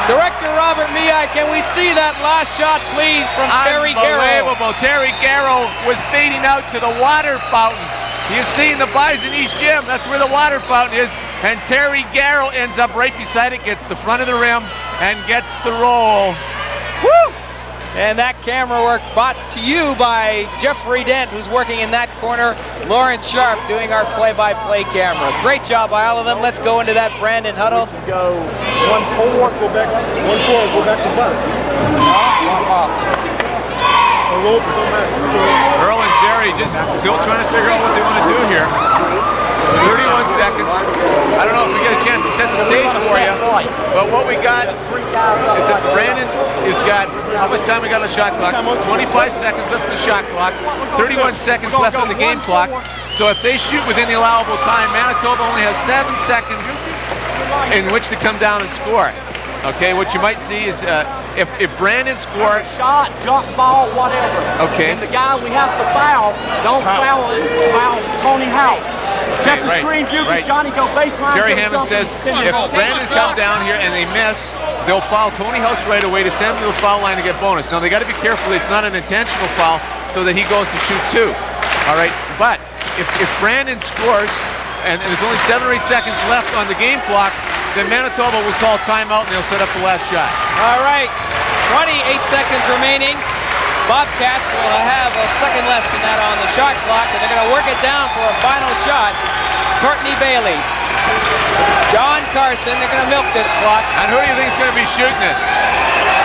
Director Robert Miai, can we see that last shot, please, from Terry Garrow? Unbelievable. Terry Garrow was fading out to the water fountain. You see in the Bison East Gym, that's where the water fountain is. And Terry Garrow ends up right beside it, gets the front of the rim, and gets the roll. Woo! And that camera work brought to you by Jeffrey Dent, who's working in that corner. Lawrence Sharp doing our play-by-play camera. Great job by all of them. Let's go into that Brandon huddle. Go 1-4. Let's go back. 1-4. Go back to bus. Earl and Jerry just still trying to figure out what they want to do here. 31 seconds. I don't know if we get a chance to set the stage for you, but what we got is that Brandon has got, how much time we got on the shot clock? 25 seconds left on the shot clock, 31 seconds left on the game clock. So if they shoot within the allowable time, Manitoba only has 7 seconds in which to come down and score. Okay, what you might see is if Brandon scores... Shot, jump ball, whatever. Okay. And the guy we have to foul, don't foul Tony House. Set the screen, Bugles. Johnny, go baseline. Jerry Hammond says if Brandon come down here and they miss, they'll foul Tony House right away to send him to the foul line to get bonus. Now, they got to be careful. It's not an intentional foul so that he goes to shoot 2. All right? But if Brandon scores and there's only 7 or 8 seconds left on the game clock, then Manitoba will call timeout and they'll set up the last shot. All right, 28 seconds remaining. Bobcats will have a second less than that on the shot clock, and they're going to work it down for a final shot. Courtney Bailey, John Carson, they're going to milk this clock. And who do you think is going to be shooting this?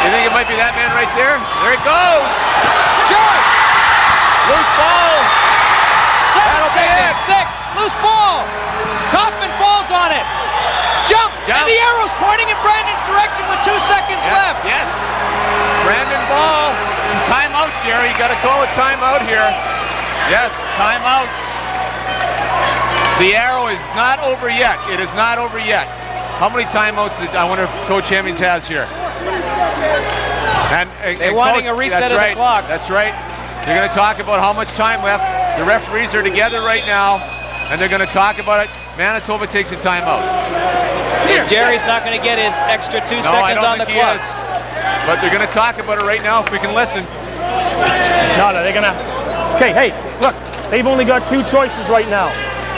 You think it might be that man right there? There it goes! Short! Loose ball! 7 seconds, 6, loose ball! Kaufman falls on it! Jump! And the arrow's pointing in Brandon's direction with 2 seconds left! Yes! Brandon Ball! Timeout, Jerry. You got to call a timeout here. Yes, timeout. The arrow is not over yet. It is not over yet. How many timeouts I wonder if Coach Hemmings has here? And they're wanting a reset of the clock. That's right. They're going to talk about how much time left. The referees are together right now, and they're going to talk about it. Manitoba takes a timeout. And Jerry's not going to get his extra 2 No, I seconds don't on the think clock. he is. But they're going to talk about it right now if we can listen. No, they're going to... Okay, hey, look, they've only got 2 choices right now.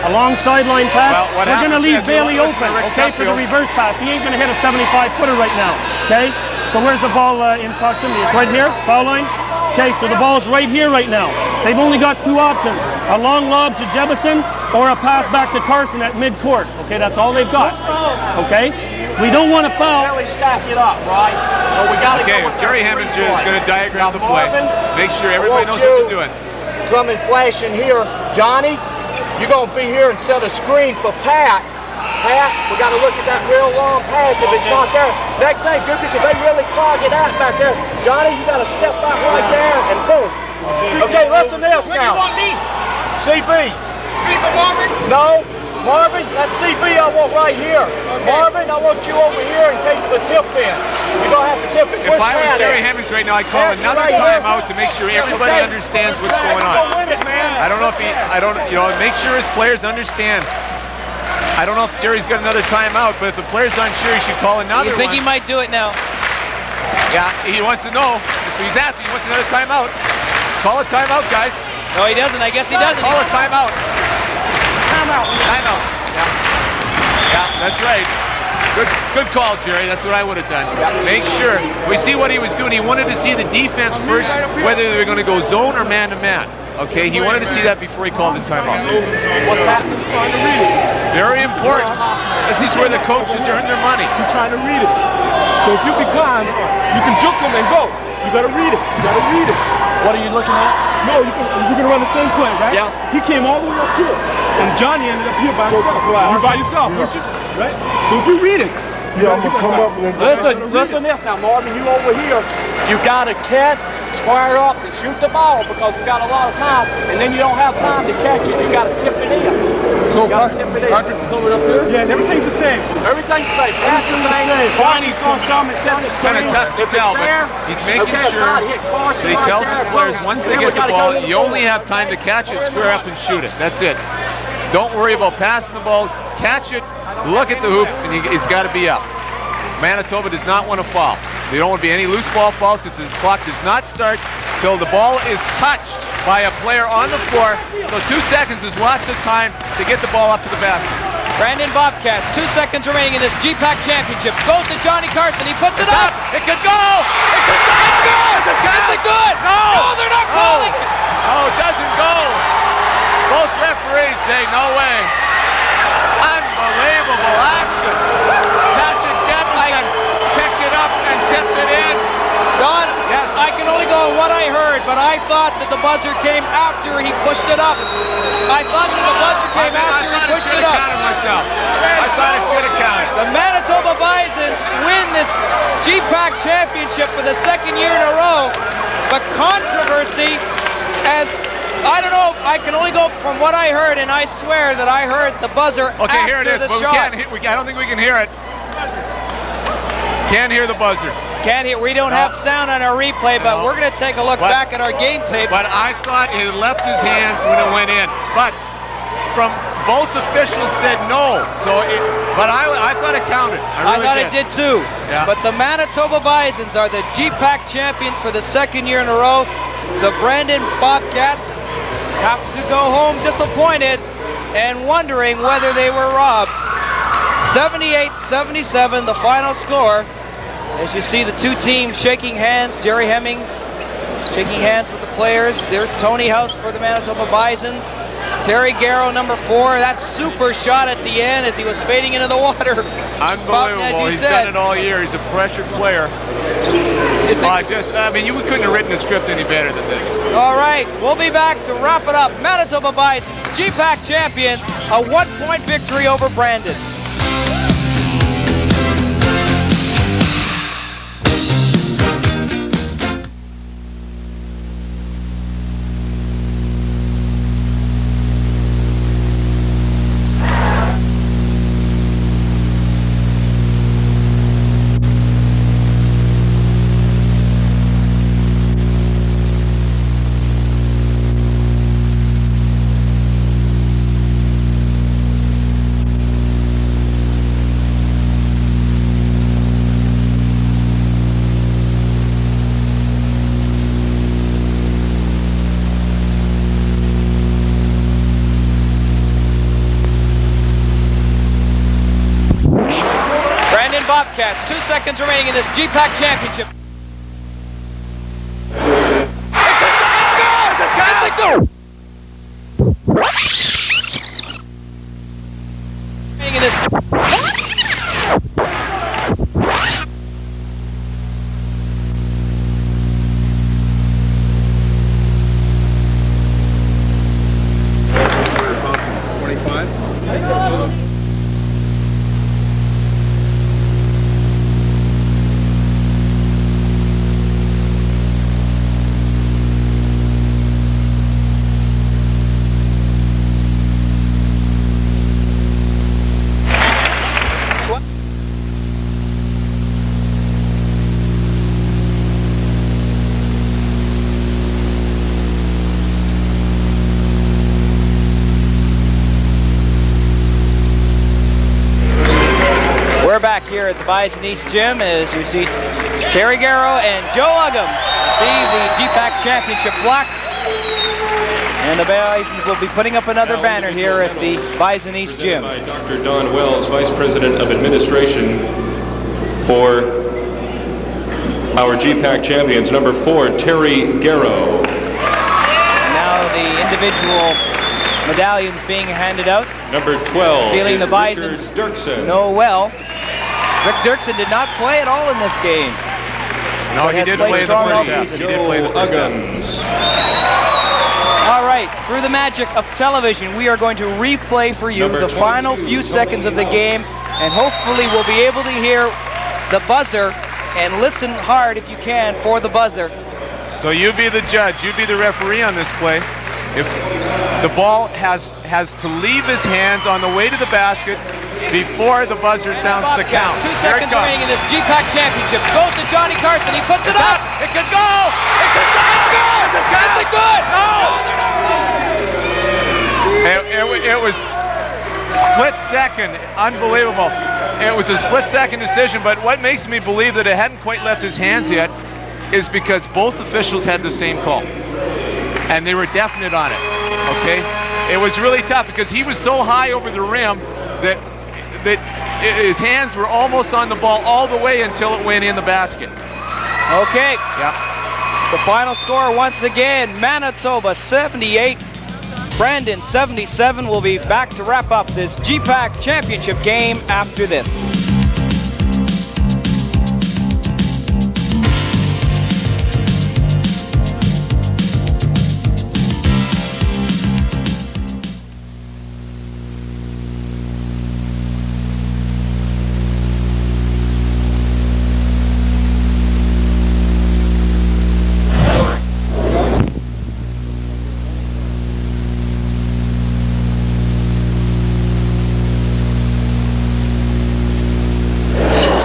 A long sideline pass. Well, they're going to leave Bailey open, okay, for the Sutfield. reverse pass. He ain't going to hit a 75-footer right now, okay? So where's the ball in proximity? It's right here, foul line. Okay, so the ball's right here right now. They've only got 2 options. A long lob to Jebison or a pass back to Carson at midcourt. Okay, that's all they've got. Okay? We don't want to foul. Really stack it up, right? Well, we got to Okay, go with Jerry that Hammond's 3-point. going to diagram the play. Marvin, Make sure everybody knows what they're doing. Come and flash in here. Johnny, you're going to be here and set a screen for Pat. Pat, we got to look at that real long pass if it's not there. Next thing, Bugles, if they really clog it out back there, Johnny, you got to step back right there and boom. Okay, listen to this now. Where do you want me? CB. Screen for Marvin? No, Marvin, that's CB I want right here. Okay. Marvin, I want you over here in case of a tip in. You're going to have to tip it. If I was Jerry Hammings right now, I'd call another timeout to make sure everybody understands what's going on. I don't know if make sure his players understand. I don't know if Jerry's got another timeout, but if the player's unsure, he should call another You think one. he might do it now? Yeah, he wants to know. So he's asking, he wants another timeout. Call a timeout, guys. No, he doesn't. I guess he doesn't. Call a timeout. Timeout. Timeout. Yeah, that's right. Good call, Jerry. That's what I would have done. Make sure. We see what he was doing. He wanted to see the defense first, whether they were going to go zone or man-to-man. Okay, he wanted to see that before he called the timeout. What's happening? He's trying to read it. Very important. This is where the coaches earn their money. You're trying to read it. So if you be kind, you can juke him and go. You gotta read it. You gotta read it. What are you looking at? No, you're gonna run the same play, right? Yeah. He came all the way up here, and Johnny ended up here by himself. You're by yourself, weren't you? Right? So if you read it, I'm gonna come up and Listen this now, Marvin. You over here. You got to catch, square up, and shoot the ball because we got a lot of time, and then you don't have time to catch it. You got to tip it in. So Patrick's coming up here? Yeah, and everything's the same. Everything's the same. Pat's the same. Johnny's going to some and set the screen. Kind of tough to If it's tell, there, but he's making okay, sure God, hit Carson that he right tells there, his players boom. once they Then we get the gotta ball, go to you only have time to catch it, square up, and shoot it. That's it. Don't worry about passing the ball. Catch it, look at the hoop, and it's got to be up. Manitoba does not want to foul. There don't want to be any loose ball fouls because the clock does not start till the ball is touched by a player on the floor. So 2 seconds is lots of time to get the ball up to the basket. Brandon Bobcats, 2 seconds remaining in this GPAC championship. Goes to Johnny Carson. He puts it up. It could go. It could go. It's good. It's It's good. No. No, they're not calling it. No, it doesn't go. Both referees say no way. Unbelievable action. Patrick Jefferson picked it up and tipped it in. Don, Yes. I can only go on what I heard, but I thought that the buzzer came after he pushed it up. I thought that the buzzer came after he pushed it up. Counted myself. I thought it should have counted. The Manitoba Bisons win this GPAC championship for the 2nd year in a row. But controversy, as I don't know, I can only go from what I heard, and I swear that I heard the buzzer Okay, after here it is. the But we shot. can't hear, I don't think we can hear it. Can't hear the buzzer. Can't hear. We don't No. have sound on our replay, but No. we're going to take a look But- back at our game tape. But I thought it left his hands when it went in. But from both officials said no. But I thought it counted. I thought it did too. Yeah. But the Manitoba Bisons are the GPAC champions for the second year in a row. The Brandon Bobcats have to go home disappointed and wondering whether they were robbed. 78-77, the final score. As you see the two teams shaking hands, Jerry Hemmings shaking hands with the players. There's Tony House for the Manitoba Bisons. Terry Garrow, number 4, that super shot at the end as he was fading into the water. Unbelievable. He's done it all year. He's a pressured player. I mean, you couldn't have written the script any better than this. All right, we'll be back to wrap it up. Manitoba Bisons, GPAC champions, a 1-point victory over Brandon. Bobcats, 2 seconds remaining in this GPAC championship. It's a goal! In this. We're back here at the Bison East Gym as you see Terry Garrow and Joe Uggam receive the GPAC Championship plaque. And the Bisons will be putting up another banner here at the Bison East Gym. By Dr. Don Wells, Vice President of Administration for our GPAC champions, number 4, Terry Garrow. And now the individual medallions being handed out. Number 12 feeling is the Bisons Richard Dirksen. know well. Rick Dirksen did not play at all in this game. No, he did play in the first half. He did play in the first half. All right, through the magic of television, we are going to replay for you the final few seconds of the game, and hopefully we'll be able to hear the buzzer and listen hard if you can for the buzzer. So you be the judge, you be the referee on this play. If the ball has to leave his hands on the way to the basket before the buzzer sounds the count. 2 seconds remaining in this GPAC championship. Goes to Johnny Carson. He puts it up. It could go. It could go. Is it good? No. It was split second. Unbelievable. It was a split second decision, but what makes me believe that it hadn't quite left his hands yet is because both officials had the same call. And they were definite on it, okay? It was really tough because he was so high over the rim that his hands were almost on the ball all the way until it went in the basket. Okay. Yeah. The final score once again, Manitoba 78, Brandon 77. We'll be back to wrap up this GPAC championship game after this.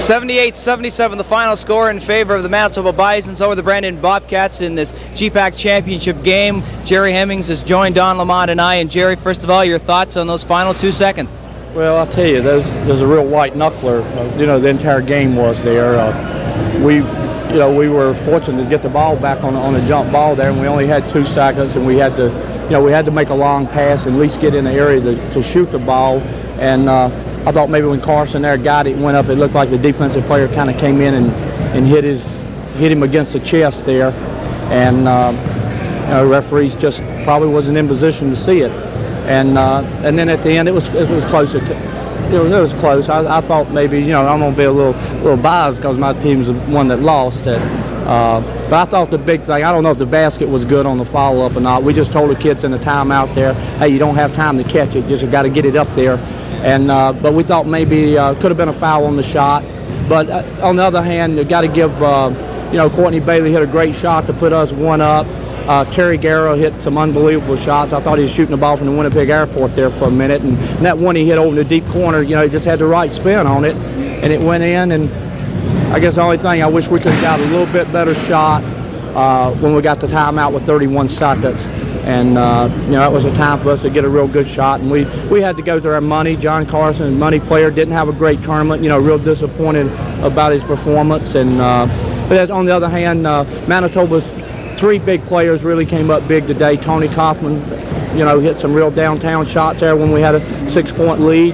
78-77, the final score in favor of the Manitoba Bisons over the Brandon Bobcats in this GPAC championship game. Jerry Hemmings has joined Don Lamont and I. And Jerry, first of all, your thoughts on those final 2 seconds? Well, I'll tell you, there's a real white knuckler. The entire game was there. We were fortunate to get the ball back on a jump ball there, and we only had 2 seconds, and we had to make a long pass and at least get in the area to shoot the ball. And I thought maybe when Carson there got it, went up, it looked like the defensive player kind of came in and hit him against the chest there, and referees just probably wasn't in position to see it. And then at the end, it was close. It was close. I thought maybe I'm gonna be a little biased because my team's the one that lost it. But I thought the big thing, I don't know if the basket was good on the follow-up or not. We just told the kids in the timeout there, hey, you don't have time to catch it, just got to get it up there. And but we thought maybe could have been a foul on the shot. But on the other hand, you got to give Courtney Bailey hit a great shot to put us 1 up. Terry Garrow hit some unbelievable shots. I thought he was shooting the ball from the Winnipeg airport there for a minute, and that one he hit over in the deep corner, he just had the right spin on it, and it went in. And I guess the only thing I wish we could have got a little bit better shot when we got the timeout with 31 seconds. And that was a time for us to get a real good shot, and we had to go through our money. John Carson, money player, didn't have a great tournament. Real disappointed about his performance. And but on the other hand, Manitoba's 3 big players really came up big today. Tony Kaufman, hit some real downtown shots there when we had a 6-point lead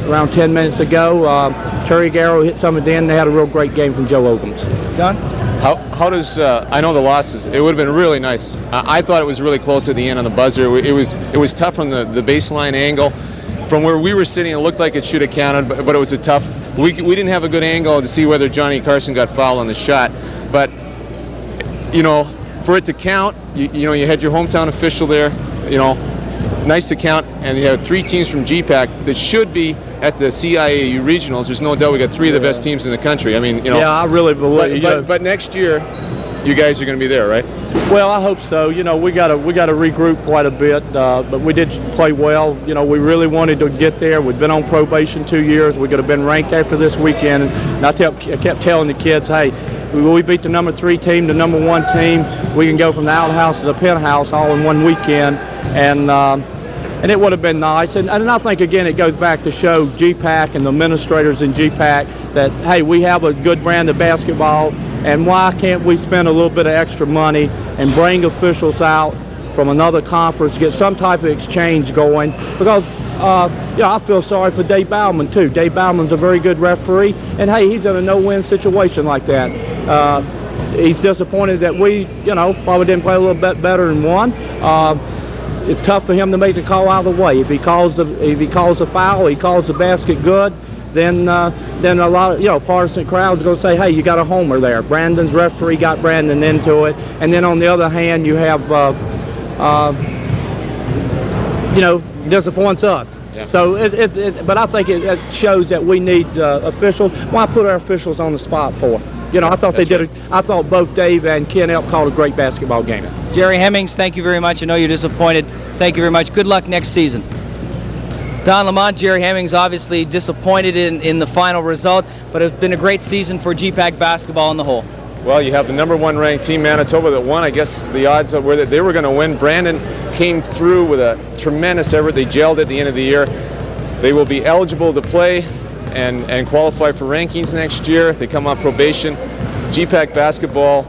around 10 minutes ago. Terry Garrow hit some at the end. They had a real great game from Joe Ogums. Don? How does I know the losses? It would have been really nice. I thought it was really close at the end on the buzzer. It was tough from the baseline angle. From where we were sitting, it looked like it should have counted, but it was a tough. We didn't have a good angle to see whether Johnny Carson got fouled on the shot. But for it to count, you had your hometown official there. Nice to count, and you have 3 teams from GPAC that should be at the CIAU regionals. There's no doubt we got 3 of the best teams in the country. I mean, Yeah, I really believe. But next year, you guys are going to be there, right? Well, I hope so. We got to regroup quite a bit, but we did play well. We really wanted to get there. We'd been on probation 2 years. We could have been ranked after this weekend, and I kept telling the kids, hey, we beat the number 3 team, the number 1 team. We can go from the outhouse to the penthouse all in one weekend, and it would have been nice. And I think, again, it goes back to show GPAC and the administrators in GPAC that, hey, we have a good brand of basketball, and why can't we spend a little bit of extra money and bring officials out from another conference, get some type of exchange going? Because, I feel sorry for Dave Bauman, too. Dave Bauman's a very good referee, and, hey, he's in a no-win situation like that. He's disappointed that we, probably didn't play a little bit better and won. It's tough for him to make the call out of the way. If he calls a foul, he calls the basket good, then a lot of partisan crowds going to say, hey, you got a homer there. Brandon's referee got Brandon into it. And then on the other hand, you have disappoints us. Yeah. So but I think it shows that we need officials. Why put our officials on the spot for? I thought they did. I thought both Dave and Ken Elk called a great basketball game. Jerry Hemmings, thank you very much. I know you're disappointed. Thank you very much. Good luck next season. Don Lamont, Jerry Hemmings obviously disappointed in the final result, but it's been a great season for GPAC basketball in the whole. Well, you have the number 1 ranked team, Manitoba, that won. I guess the odds were that they were going to win. Brandon came through with a tremendous effort. They gelled at the end of the year. They will be eligible to play and qualify for rankings next year. They come off probation. GPAC basketball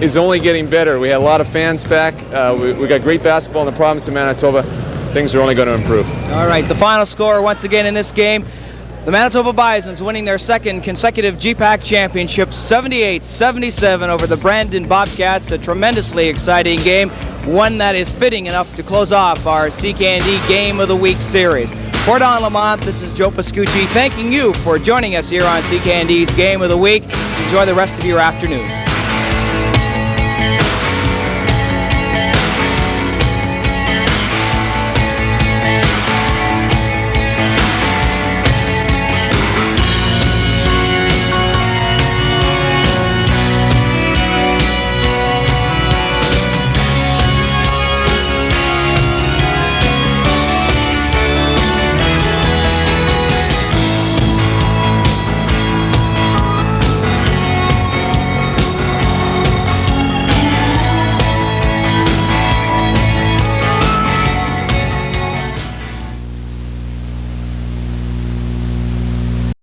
is only getting better. We had a lot of fans back. We got great basketball in the province of Manitoba. Things are only going to improve. All right, the final score once again in this game, the Manitoba Bisons winning their 2nd consecutive GPAC championship, 78-77 over the Brandon Bobcats. A tremendously exciting game, one that is fitting enough to close off our CKND Game of the Week series. For Don Lamont, this is Joe Pascucci thanking you for joining us here on CKND's Game of the Week. Enjoy the rest of your afternoon.